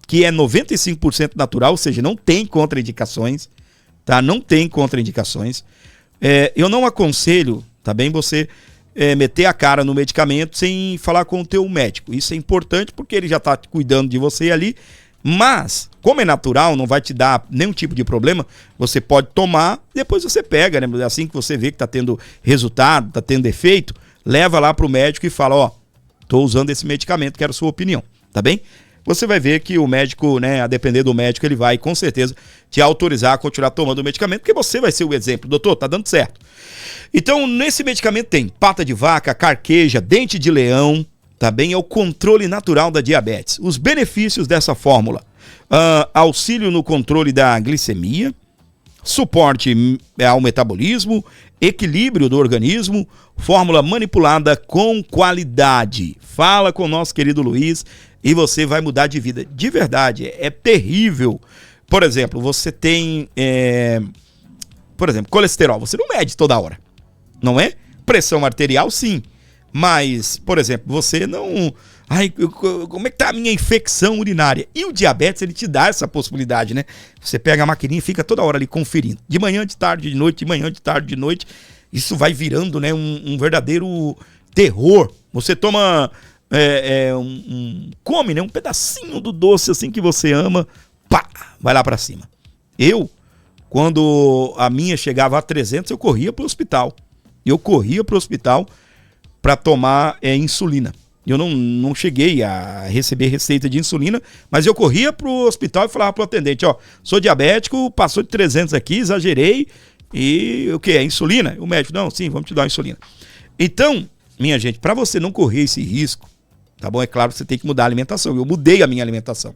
que é 95% natural, ou seja, não tem contraindicações, tá? Não tem contraindicações. Eu não aconselho, tá bem, você meter a cara no medicamento sem falar com o teu médico. Isso é importante porque ele já tá cuidando de você ali, mas, como é natural, não vai te dar nenhum tipo de problema, você pode tomar, depois você pega, né? Assim que você vê que tá tendo resultado, tá tendo efeito, leva lá pro médico e fala, ó, tô usando esse medicamento, quero a sua opinião, tá bem? Você vai ver que o médico, né, a depender do médico, ele vai com certeza te autorizar a continuar tomando o medicamento, porque você vai ser o exemplo. Doutor, tá dando certo. Então, nesse medicamento tem pata de vaca, carqueja, dente de leão, tá bem? É o controle natural da diabetes. Os benefícios dessa fórmula: auxílio no controle da glicemia, suporte ao metabolismo, equilíbrio do organismo, fórmula manipulada com qualidade. Fala com o nosso querido Luiz e você vai mudar de vida. De verdade, é terrível. Por exemplo, você tem, colesterol. Você não mede toda hora, não é? Pressão arterial, sim. Mas, por exemplo, você não... Ai, como é que tá a minha infecção urinária? E o diabetes, ele te dá essa possibilidade, né? Você pega a maquininha e fica toda hora ali conferindo. De manhã, de tarde, de noite, de manhã, de tarde, de noite. Isso vai virando, né, um verdadeiro terror. Você toma... come, né, um pedacinho do doce assim que você ama, pá, vai lá pra cima. Eu, quando a minha chegava a 300, eu corria pro hospital. Eu corria pro hospital para tomar insulina. Eu não cheguei a receber receita de insulina, mas eu corria pro hospital e falava pro atendente, ó, sou diabético, passou de 300 aqui, exagerei, e o que é insulina? O médico, não, sim, vamos te dar uma insulina. Então, minha gente, para você não correr esse risco, tá bom? É claro que você tem que mudar a alimentação. Eu mudei a minha alimentação.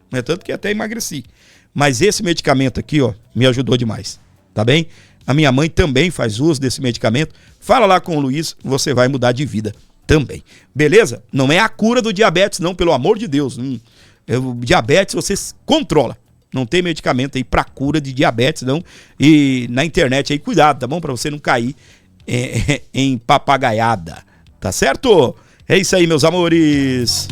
Não é tanto que até emagreci. Mas esse medicamento aqui, ó, me ajudou demais. Tá bem? A minha mãe também faz uso desse medicamento. Fala lá com o Luiz, você vai mudar de vida também. Beleza? Não é a cura do diabetes, não, pelo amor de Deus. O diabetes você controla. Não tem medicamento aí pra cura de diabetes, não. E na internet aí, cuidado, tá bom? Pra você não cair em papagaiada. Tá certo? É isso aí, meus amores.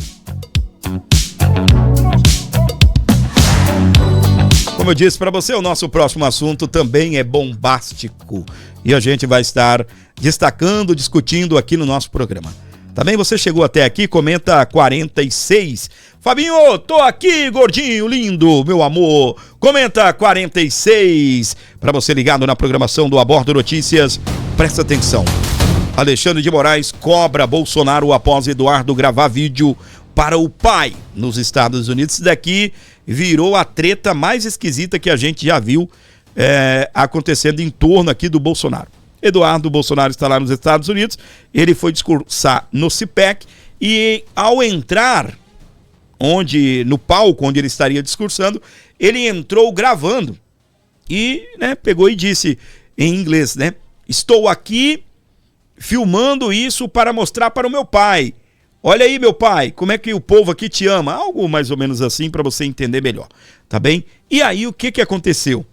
Como eu disse para você, o nosso próximo assunto também é bombástico. E a gente vai estar destacando, discutindo aqui no nosso programa. Também você chegou até aqui, comenta 46. Fabinho, tô aqui, gordinho, lindo, meu amor. Comenta 46. Para você ligado na programação do Abordo Notícias, presta atenção. Alexandre de Moraes cobra Bolsonaro após Eduardo gravar vídeo para o pai nos Estados Unidos. Isso daqui virou a treta mais esquisita que a gente já viu acontecendo em torno aqui do Bolsonaro. Eduardo Bolsonaro está lá nos Estados Unidos, ele foi discursar no CPAC e ao entrar no palco onde ele estaria discursando, ele entrou gravando e, né, pegou e disse em inglês, né, estou aqui filmando isso para mostrar para o meu pai. Olha aí, meu pai, como é que o povo aqui te ama. Algo mais ou menos assim para você entender melhor, tá bem? E aí, o que aconteceu?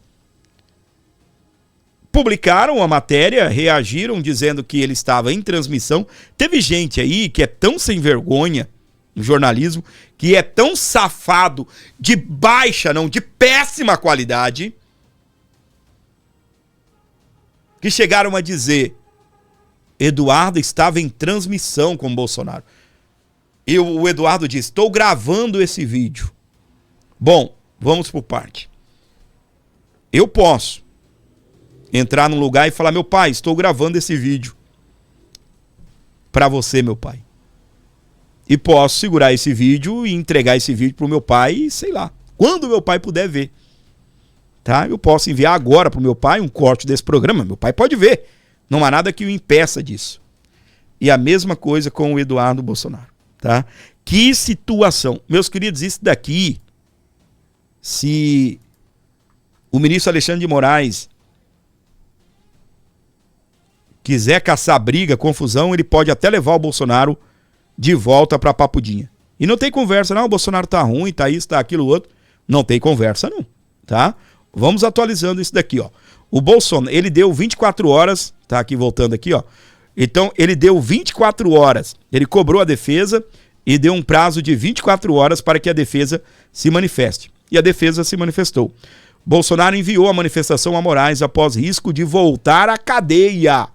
Publicaram a matéria, reagiram dizendo que ele estava em transmissão. Teve gente aí que é tão sem vergonha no jornalismo, que é tão safado, de péssima qualidade, que chegaram a dizer: Eduardo estava em transmissão com o Bolsonaro. E o Eduardo disse: estou gravando esse vídeo. Bom, vamos por parte. Eu posso entrar num lugar e falar: meu pai, estou gravando esse vídeo para você, meu pai. E posso segurar esse vídeo e entregar esse vídeo pro meu pai, sei lá, quando meu pai puder ver. Tá? Eu posso enviar agora pro meu pai um corte desse programa. Meu pai pode ver. Não há nada que o impeça disso. E a mesma coisa com o Eduardo Bolsonaro. Tá? Que situação. Meus queridos, isso daqui, se o ministro Alexandre de Moraes quiser caçar briga, confusão, ele pode até levar o Bolsonaro de volta para Papudinha. E não tem conversa, não, o Bolsonaro tá ruim, tá isso, tá aquilo, outro. Não tem conversa, não, tá? Vamos atualizando isso daqui, ó. O Bolsonaro, ele deu 24 horas, tá aqui voltando aqui, ó. Então, ele deu 24 horas, ele cobrou a defesa e deu um prazo de 24 horas para que a defesa se manifeste. E a defesa se manifestou. Bolsonaro enviou a manifestação a Moraes após risco de voltar à cadeia.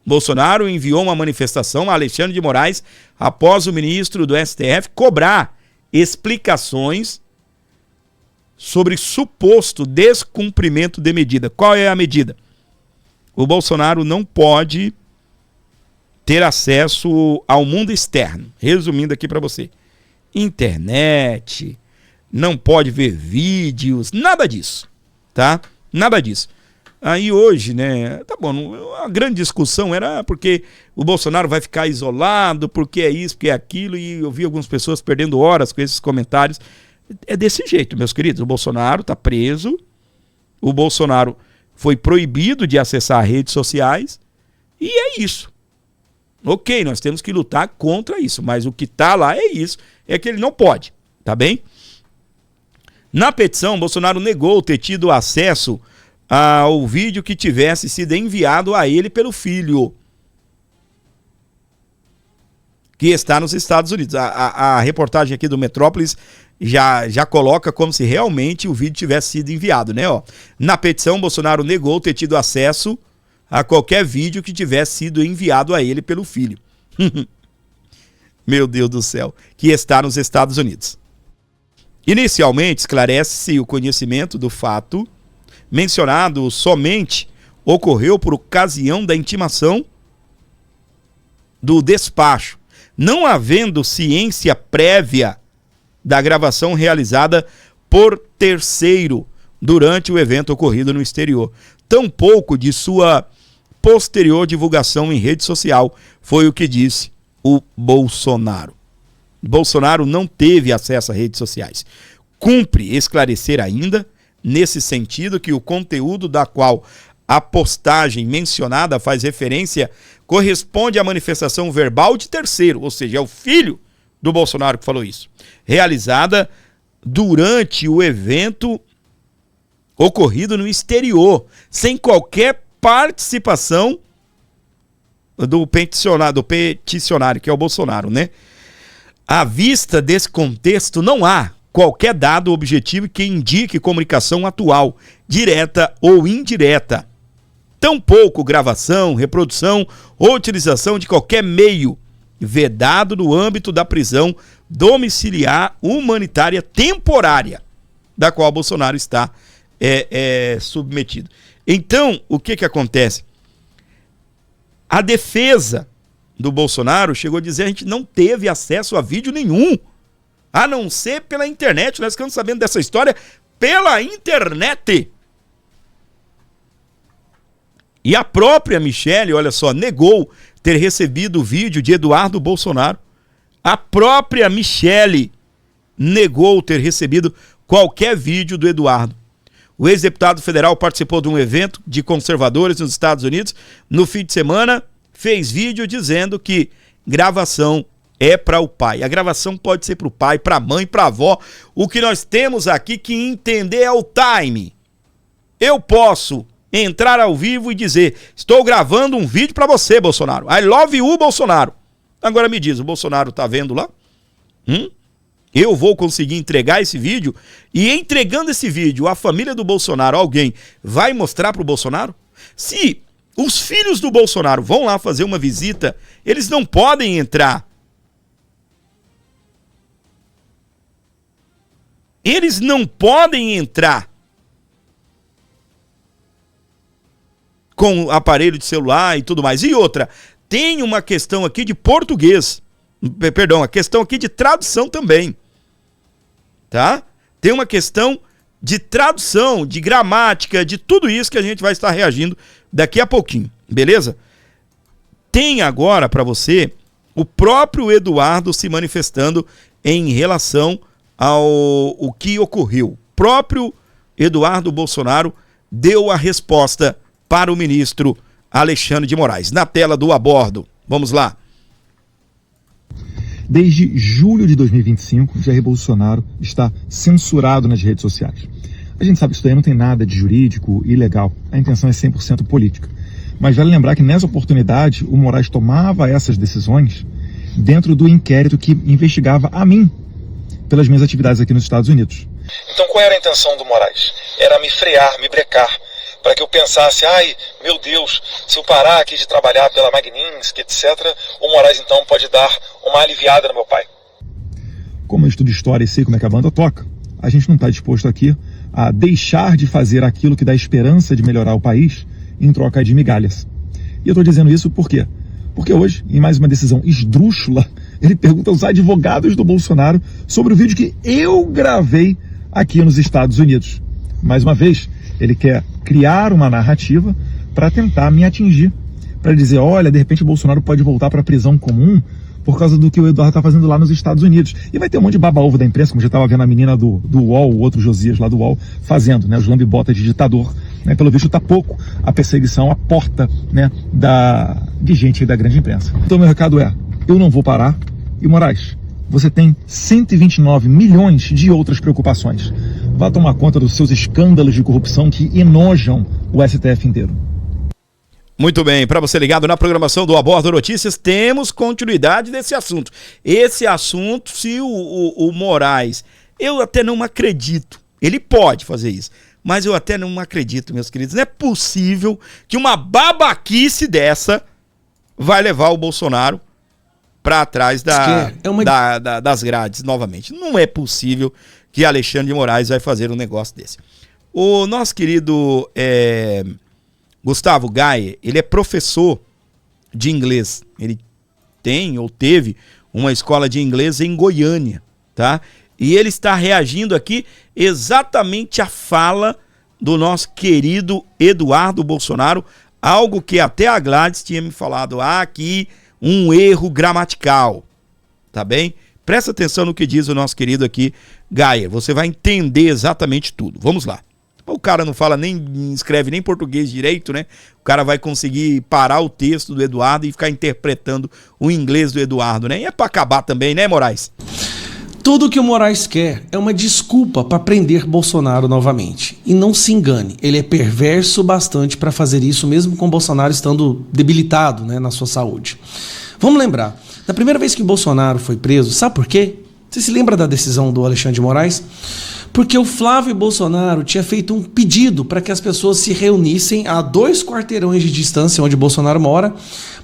Bolsonaro enviou uma manifestação a Alexandre de Moraes após o ministro do STF cobrar explicações sobre suposto descumprimento de medida. Qual é a medida? O Bolsonaro não pode ter acesso ao mundo externo. Resumindo aqui para você. Internet, não pode ver vídeos, nada disso, tá? Nada disso. Aí hoje, né, tá bom, a grande discussão era porque o Bolsonaro vai ficar isolado, porque é isso, porque é aquilo, e eu vi algumas pessoas perdendo horas com esses comentários. É desse jeito, meus queridos, o Bolsonaro tá preso, o Bolsonaro foi proibido de acessar redes sociais, e é isso. Ok, nós temos que lutar contra isso, mas o que tá lá é isso, é que ele não pode, tá bem? Na petição, Bolsonaro negou ter tido acesso ao vídeo que tivesse sido enviado a ele pelo filho, que está nos Estados Unidos. A reportagem aqui do Metrópolis já coloca como se realmente o vídeo tivesse sido enviado, né? Ó, na petição, Bolsonaro negou ter tido acesso a qualquer vídeo que tivesse sido enviado a ele pelo filho. Meu Deus do céu, que está nos Estados Unidos. Inicialmente, esclarece-se o conhecimento do fato mencionado somente ocorreu por ocasião da intimação do despacho, não havendo ciência prévia da gravação realizada por terceiro durante o evento ocorrido no exterior, tampouco de sua posterior divulgação em rede social, foi o que disse o Bolsonaro. Bolsonaro não teve acesso a redes sociais. Cumpre esclarecer ainda, nesse sentido, que o conteúdo da qual a postagem mencionada faz referência corresponde à manifestação verbal de terceiro, ou seja, é o filho do Bolsonaro que falou isso, realizada durante o evento ocorrido no exterior, sem qualquer participação do peticionário, que é o Bolsonaro, né? À vista desse contexto, não há qualquer dado objetivo que indique comunicação atual, direta ou indireta. Tampouco gravação, reprodução ou utilização de qualquer meio vedado no âmbito da prisão domiciliar humanitária temporária, da qual Bolsonaro está submetido. Então, o que acontece? A defesa do Bolsonaro chegou a dizer que a gente não teve acesso a vídeo nenhum, a não ser pela internet. Nós ficamos sabendo dessa história pela internet. E a própria Michelle, olha só, negou ter recebido o vídeo de Eduardo Bolsonaro. A própria Michelle negou ter recebido qualquer vídeo do Eduardo. O ex-deputado federal participou de um evento de conservadores nos Estados Unidos. No fim de semana, fez vídeo dizendo que gravação é para o pai. A gravação pode ser para o pai, para a mãe, para a avó. O que nós temos aqui que entender é o time. Eu posso entrar ao vivo e dizer: estou gravando um vídeo para você, Bolsonaro. I love you, Bolsonaro. Agora me diz, o Bolsonaro tá vendo lá? Eu vou conseguir entregar esse vídeo? E entregando esse vídeo, a família do Bolsonaro, alguém vai mostrar para o Bolsonaro? Se os filhos do Bolsonaro vão lá fazer uma visita, eles não podem entrar. Eles não podem entrar com aparelho de celular e tudo mais. E outra, tem uma questão aqui de português. Perdão, a questão aqui de tradução também. Tá? Tem uma questão de tradução, de gramática, de tudo isso que a gente vai estar reagindo daqui a pouquinho, beleza? Tem agora para você o próprio Eduardo se manifestando em relação ao que ocorreu. O próprio Eduardo Bolsonaro deu a resposta para o ministro Alexandre de Moraes. Na tela do A Bordo. Vamos lá. Desde julho de 2025, Jair Bolsonaro está censurado nas redes sociais. A gente sabe que isso daí não tem nada de jurídico e legal. A intenção é 100% política. Mas vale lembrar que nessa oportunidade o Moraes tomava essas decisões dentro do inquérito que investigava a mim pelas minhas atividades aqui nos Estados Unidos. Então qual era a intenção do Moraes? Era me frear, me brecar, para que eu pensasse: ai, meu Deus, se eu parar aqui de trabalhar pela Magnitsky, etc., o Moraes então pode dar uma aliviada no meu pai. Como eu estudo história e sei como é que a banda toca, a gente não está disposto aqui a deixar de fazer aquilo que dá esperança de melhorar o país em troca de migalhas. E eu estou dizendo isso por quê? Porque hoje, em mais uma decisão esdrúxula, ele pergunta aos advogados do Bolsonaro sobre o vídeo que eu gravei aqui nos Estados Unidos. Mais uma vez, ele quer criar uma narrativa para tentar me atingir, para dizer, olha, de repente o Bolsonaro pode voltar para a prisão comum por causa do que o Eduardo está fazendo lá nos Estados Unidos. E vai ter um monte de baba-ovo da imprensa, como já estava vendo a menina do UOL, o outro Josias lá do UOL, fazendo, né, os lambibotas de ditador. Né, pelo visto está pouco a perseguição à porta, né, de gente aí da grande imprensa. Então meu recado é, eu não vou parar. E Moraes, você tem 129 milhões de outras preocupações. Vá tomar conta dos seus escândalos de corrupção que enojam o STF inteiro. Muito bem, para você ligado na programação do A Bordo Notícias, temos continuidade desse assunto. Esse assunto, se o Moraes, eu até não acredito, ele pode fazer isso, mas eu até não acredito, meus queridos, não é possível que uma babaquice dessa vai levar o Bolsonaro para trás das grades novamente. Não é possível que Alexandre de Moraes vai fazer um negócio desse. O nosso querido Gustavo Gaia, ele é professor de inglês. Ele tem ou teve uma escola de inglês em Goiânia, tá? E ele está reagindo aqui exatamente à fala do nosso querido Eduardo Bolsonaro, algo que até a Gladys tinha me falado aqui, um erro gramatical, tá bem? Presta atenção no que diz o nosso querido aqui, Gaia, você vai entender exatamente tudo. Vamos lá. O cara não fala nem, escreve nem português direito, né? O cara vai conseguir parar o texto do Eduardo e ficar interpretando o inglês do Eduardo, né? E é pra acabar também, né, Moraes? Tudo que o Moraes quer é uma desculpa para prender Bolsonaro novamente. E não se engane, ele é perverso bastante para fazer isso, mesmo com Bolsonaro estando debilitado, né, na sua saúde. Vamos lembrar, da primeira vez que Bolsonaro foi preso, sabe por quê? Você se lembra da decisão do Alexandre de Moraes? Porque o Flávio Bolsonaro tinha feito um pedido para que as pessoas se reunissem a 2 quarteirões de distância onde Bolsonaro mora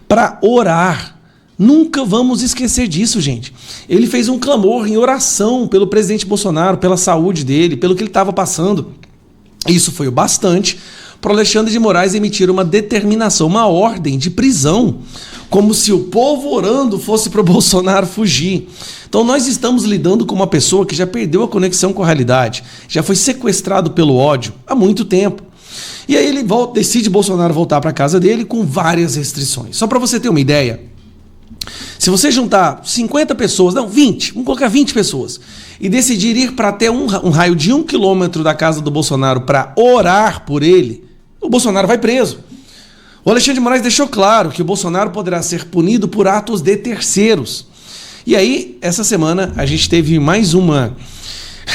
para orar. Nunca vamos esquecer disso, gente. Ele fez um clamor em oração pelo presidente Bolsonaro, pela saúde dele, pelo que ele estava passando. Isso foi o bastante para Alexandre de Moraes emitir uma determinação, uma ordem de prisão, como se o povo orando fosse para o Bolsonaro fugir. Então nós estamos lidando com uma pessoa que já perdeu a conexão com a realidade, já foi sequestrado pelo ódio há muito tempo. E aí ele decide Bolsonaro voltar para casa dele com várias restrições. Só para você ter uma ideia, se você juntar 50 pessoas, não, 20, vamos colocar 20 pessoas, e decidir ir para até um raio de 1 quilômetro da casa do Bolsonaro para orar por ele, o Bolsonaro vai preso. O Alexandre de Moraes deixou claro que o Bolsonaro poderá ser punido por atos de terceiros. E aí, essa semana, a gente teve mais uma...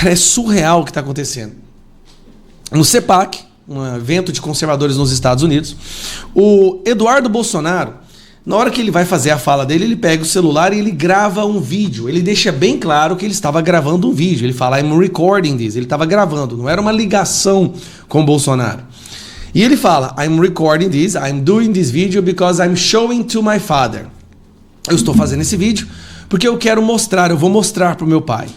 É surreal o que está acontecendo. No CEPAC, um evento de conservadores nos Estados Unidos, o Eduardo Bolsonaro, na hora que ele vai fazer a fala dele, ele pega o celular e ele grava um vídeo. Ele deixa bem claro que ele estava gravando um vídeo. Ele fala, I'm recording this. Ele estava gravando, não era uma ligação com o Bolsonaro. E ele fala, I'm recording this, I'm doing this video because I'm showing to my father. Eu estou fazendo esse vídeo porque eu quero mostrar, eu vou mostrar para o meu pai.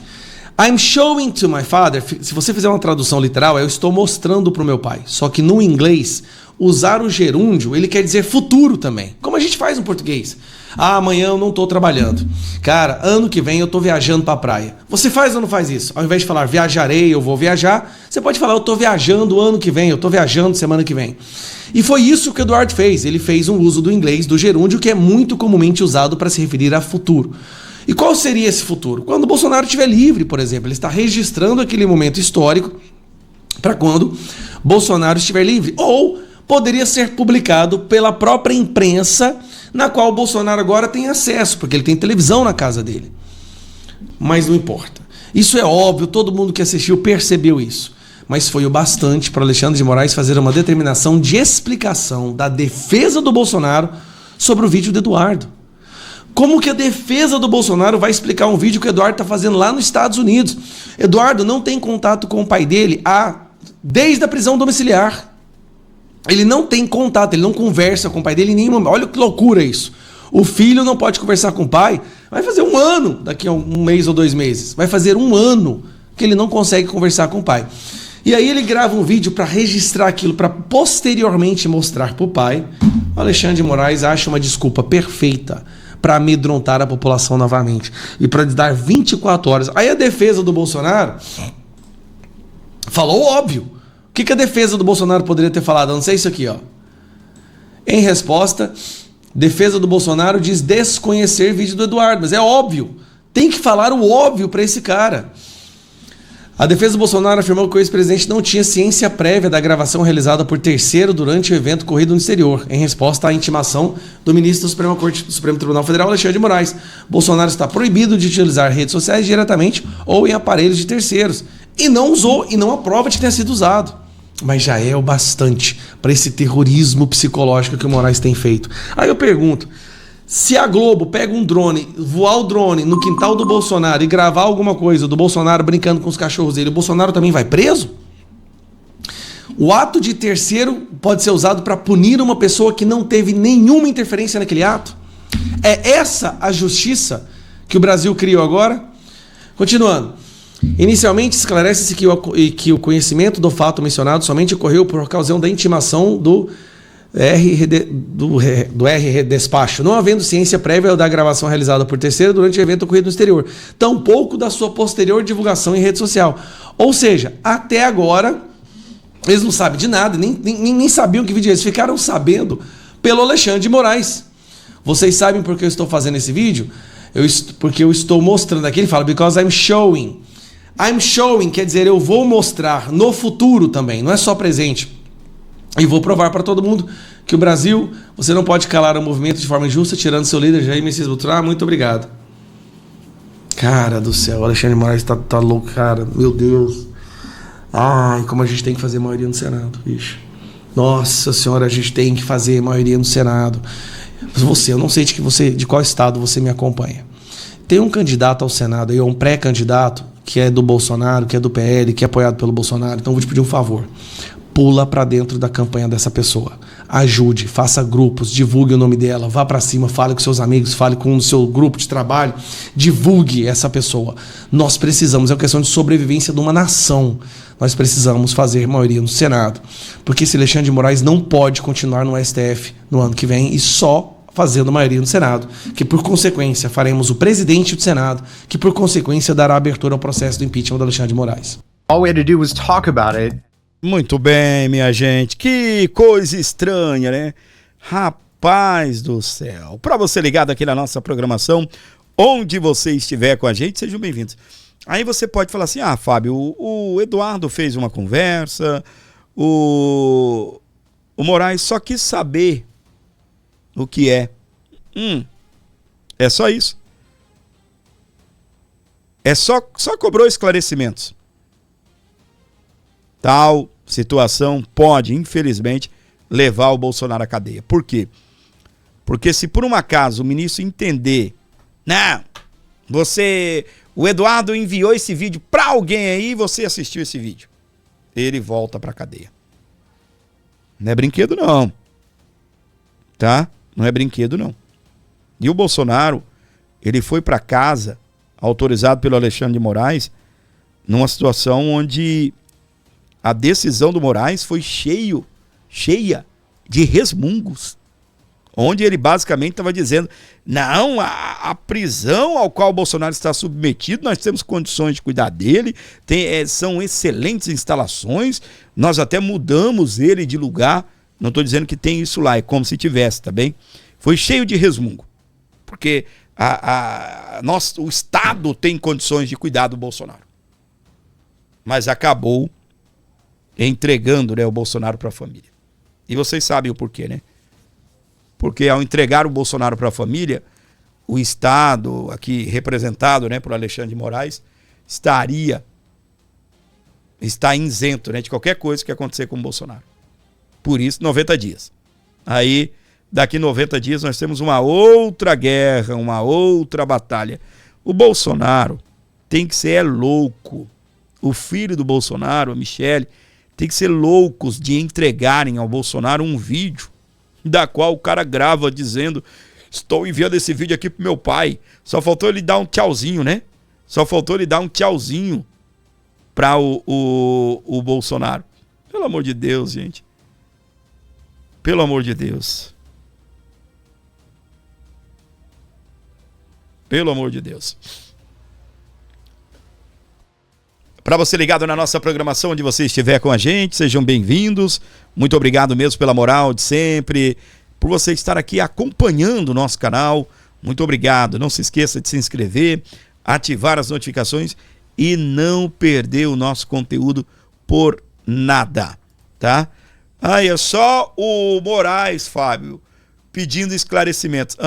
I'm showing to my father, se você fizer uma tradução literal, eu estou mostrando para o meu pai. Só que no inglês, usar o gerúndio, ele quer dizer futuro também. Como a gente faz no português. Ah, amanhã eu não estou trabalhando. Cara, ano que vem eu estou viajando para a praia. Você faz ou não faz isso? Ao invés de falar viajarei, eu vou viajar, você pode falar eu estou viajando ano que vem, eu estou viajando semana que vem. E foi isso que o Eduardo fez. Ele fez um uso do inglês, do gerúndio, que é muito comumente usado para se referir a futuro. E qual seria esse futuro? Quando o Bolsonaro estiver livre, por exemplo. Ele está registrando aquele momento histórico para quando Bolsonaro estiver livre. Ou poderia ser publicado pela própria imprensa, na qual o Bolsonaro agora tem acesso, porque ele tem televisão na casa dele. Mas não importa. Isso é óbvio, todo mundo que assistiu percebeu isso. Mas foi o bastante para Alexandre de Moraes fazer uma determinação de explicação da defesa do Bolsonaro sobre o vídeo do Eduardo. Como que a defesa do Bolsonaro vai explicar um vídeo que o Eduardo está fazendo lá nos Estados Unidos? Eduardo não tem contato com o pai dele desde a prisão domiciliar. Ele não tem contato, ele não conversa com o pai dele em nenhum momento. Olha que loucura isso. O filho não pode conversar com o pai. Vai fazer 1 ano, daqui a 1 mês ou 2 meses. Vai fazer 1 ano que ele não consegue conversar com o pai. E aí ele grava um vídeo para registrar aquilo, para posteriormente mostrar para o pai. O Alexandre de Moraes acha uma desculpa perfeita para amedrontar a população novamente e para dar 24 horas. Aí a defesa do Bolsonaro falou óbvio. O que a defesa do Bolsonaro poderia ter falado? Eu não sei isso aqui, ó. Em resposta, defesa do Bolsonaro diz desconhecer vídeo do Eduardo, mas é óbvio. Tem que falar o óbvio para esse cara. A defesa do Bolsonaro afirmou que o ex-presidente não tinha ciência prévia da gravação realizada por terceiro durante o evento ocorrido no exterior, em resposta à intimação do ministro do Supremo Tribunal Federal, Alexandre de Moraes. Bolsonaro está proibido de utilizar redes sociais diretamente ou em aparelhos de terceiros. E não usou e não aprova de ter sido usado. Mas já é o bastante para esse terrorismo psicológico que o Moraes tem feito. Aí eu pergunto, se a Globo pega um drone, voar o drone no quintal do Bolsonaro e gravar alguma coisa do Bolsonaro brincando com os cachorros dele, o Bolsonaro também vai preso? O ato de terceiro pode ser usado para punir uma pessoa que não teve nenhuma interferência naquele ato? É essa a justiça que o Brasil criou agora? Continuando. Inicialmente, esclarece-se que o conhecimento do fato mencionado somente ocorreu por ocasião da intimação do despacho, não havendo ciência prévia da gravação realizada por terceiro durante o evento ocorrido no exterior, tampouco da sua posterior divulgação em rede social. Ou seja, até agora, eles não sabem de nada, nem sabiam que vídeo é esse, ficaram sabendo pelo Alexandre de Moraes. Vocês sabem por que eu estou fazendo esse vídeo? Porque eu estou mostrando aqui, ele fala, because I'm showing. I'm showing quer dizer, eu vou mostrar no futuro também, não é só presente. E vou provar para todo mundo que o Brasil, você não pode calar o movimento de forma injusta, tirando seu líder, Jair Messias Bolsonaro. Muito obrigado. Cara do céu, o Alexandre de Moraes tá louco, cara. Meu Deus. Ai, como a gente tem que fazer maioria no Senado, bicho. Nossa senhora, a gente tem que fazer maioria no Senado. Mas eu não sei de qual estado você me acompanha. Tem um candidato ao Senado aí, um pré-candidato, que é do Bolsonaro, que é do PL, que é apoiado pelo Bolsonaro. Então eu vou te pedir um favor. Pula para dentro da campanha dessa pessoa. Ajude, faça grupos, divulgue o nome dela, vá para cima, fale com seus amigos, fale com o seu grupo de trabalho, divulgue essa pessoa. Nós precisamos, é uma questão de sobrevivência de uma nação. Nós precisamos fazer maioria no Senado. Porque esse Alexandre de Moraes não pode continuar no STF no ano que vem e só fazendo maioria no Senado, que por consequência faremos o presidente do Senado, que por consequência dará abertura ao processo do impeachment do Alexandre de Moraes. All we had to do was talk about it. Muito bem, minha gente. Que coisa estranha, né? Rapaz do céu. Para você ligado aqui na nossa programação, onde você estiver com a gente, sejam bem-vindos. Aí você pode falar assim, Fábio, o Eduardo fez uma conversa, o Moraes só quis saber o que é. É só isso. É só cobrou esclarecimentos. Tal situação pode, infelizmente, levar o Bolsonaro à cadeia. Por quê? Porque se por um acaso o ministro entender, não, o Eduardo enviou esse vídeo para alguém aí e você assistiu esse vídeo, ele volta para a cadeia. Não é brinquedo não. Tá? Não é brinquedo não. E o Bolsonaro, ele foi para casa, autorizado pelo Alexandre de Moraes, numa situação onde a decisão do Moraes foi cheia de resmungos. Onde ele basicamente estava dizendo, não, a prisão ao qual o Bolsonaro está submetido, nós temos condições de cuidar dele, são excelentes instalações, nós até mudamos ele de lugar, não estou dizendo que tem isso lá, é como se tivesse, tá bem? Foi cheio de resmungo, porque o Estado tem condições de cuidar do Bolsonaro. Mas acabou entregando, né, o Bolsonaro para a família. E vocês sabem o porquê, né? Porque ao entregar o Bolsonaro para a família, o Estado, aqui representado, né, por Alexandre de Moraes, está isento, né, de qualquer coisa que acontecer com o Bolsonaro. Por isso, 90 dias. Aí, daqui 90 dias, nós temos uma outra guerra, uma outra batalha. O Bolsonaro tem que ser louco. O filho do Bolsonaro, a Michele, tem que ser loucos de entregarem ao Bolsonaro um vídeo da qual o cara grava dizendo, estou enviando esse vídeo aqui pro meu pai. Só faltou ele dar um tchauzinho, né? Só faltou ele dar um tchauzinho. para o Bolsonaro. Pelo amor de Deus, gente. Pelo amor de Deus. Pelo amor de Deus. Para você ligado na nossa programação, onde você estiver com a gente, sejam bem-vindos. Muito obrigado mesmo pela moral de sempre, por você estar aqui acompanhando o nosso canal. Muito obrigado. Não se esqueça de se inscrever, ativar as notificações e não perder o nosso conteúdo por nada, tá? Aí é só o Moraes, Fábio, pedindo esclarecimentos.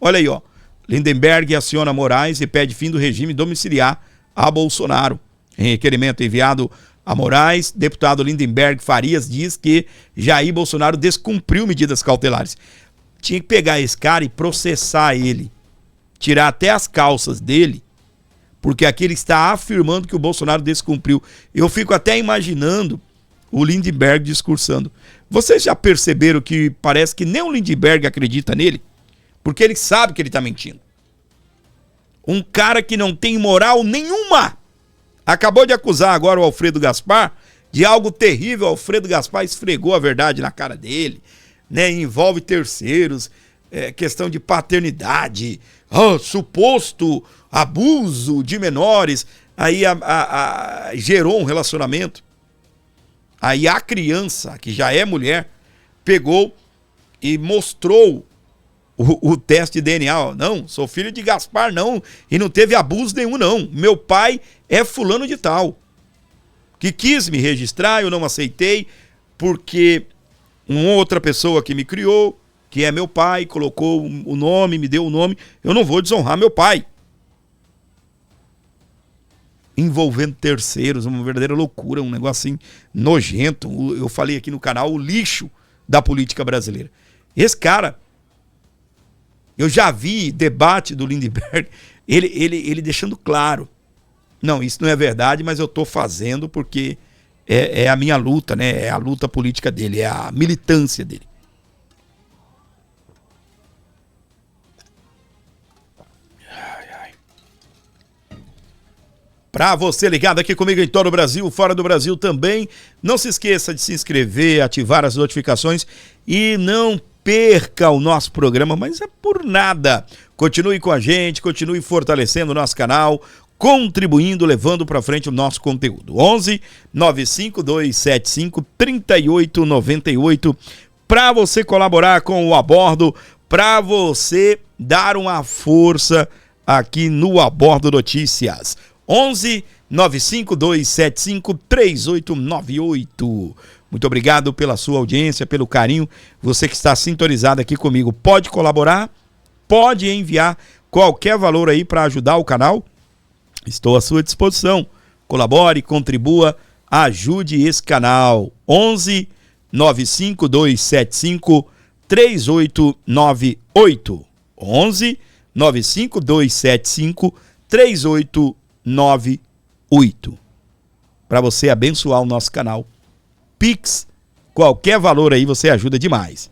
Olha aí, ó. Lindenberg aciona Moraes e pede fim do regime domiciliar a Bolsonaro. Em requerimento enviado a Moraes, deputado Lindenberg Farias diz que Jair Bolsonaro descumpriu medidas cautelares. Tinha que pegar esse cara e processar ele, tirar até as calças dele, porque aqui ele está afirmando que o Bolsonaro descumpriu. Eu fico até imaginando o Lindenberg discursando. Vocês já perceberam que parece que nem o Lindenberg acredita nele? Porque ele sabe que ele está mentindo. Um cara que não tem moral nenhuma. Acabou de acusar agora o Alfredo Gaspar de algo terrível. O Alfredo Gaspar esfregou a verdade na cara dele, né? Envolve terceiros, questão de paternidade, suposto abuso de menores. Aí gerou um relacionamento. Aí a criança, que já é mulher, pegou e mostrou o teste de DNA. Não, sou filho de Gaspar, não. E não teve abuso nenhum, não. Meu pai é fulano de tal. Que quis me registrar, eu não aceitei, porque uma outra pessoa que me criou, que é meu pai, colocou o nome, me deu o nome. Eu não vou desonrar meu pai. Envolvendo terceiros, uma verdadeira loucura, um negócio assim nojento. Eu falei aqui no canal, o lixo da política brasileira. Esse cara, eu já vi debate do Lindenberg, ele deixando claro, não, isso não é verdade, mas eu estou fazendo porque é a minha luta, né? É a luta política dele, é a militância dele. Para você ligado aqui comigo em todo o Brasil, fora do Brasil também, não se esqueça de se inscrever, ativar as notificações e não perca o nosso programa, mas é por nada. Continue com a gente, continue fortalecendo o nosso canal, contribuindo, levando para frente o nosso conteúdo. 11 95275 3898 para você colaborar com o A Bordo, para você dar uma força aqui no A Bordo Notícias. 11 95275 3898. Muito obrigado pela sua audiência, pelo carinho. Você que está sintonizado aqui comigo, pode colaborar, pode enviar qualquer valor aí para ajudar o canal. Estou à sua disposição. Colabore, contribua, ajude esse canal. 11 95275 3898. 11 95275 3898. Para você abençoar o nosso canal. Pix, qualquer valor aí você ajuda demais.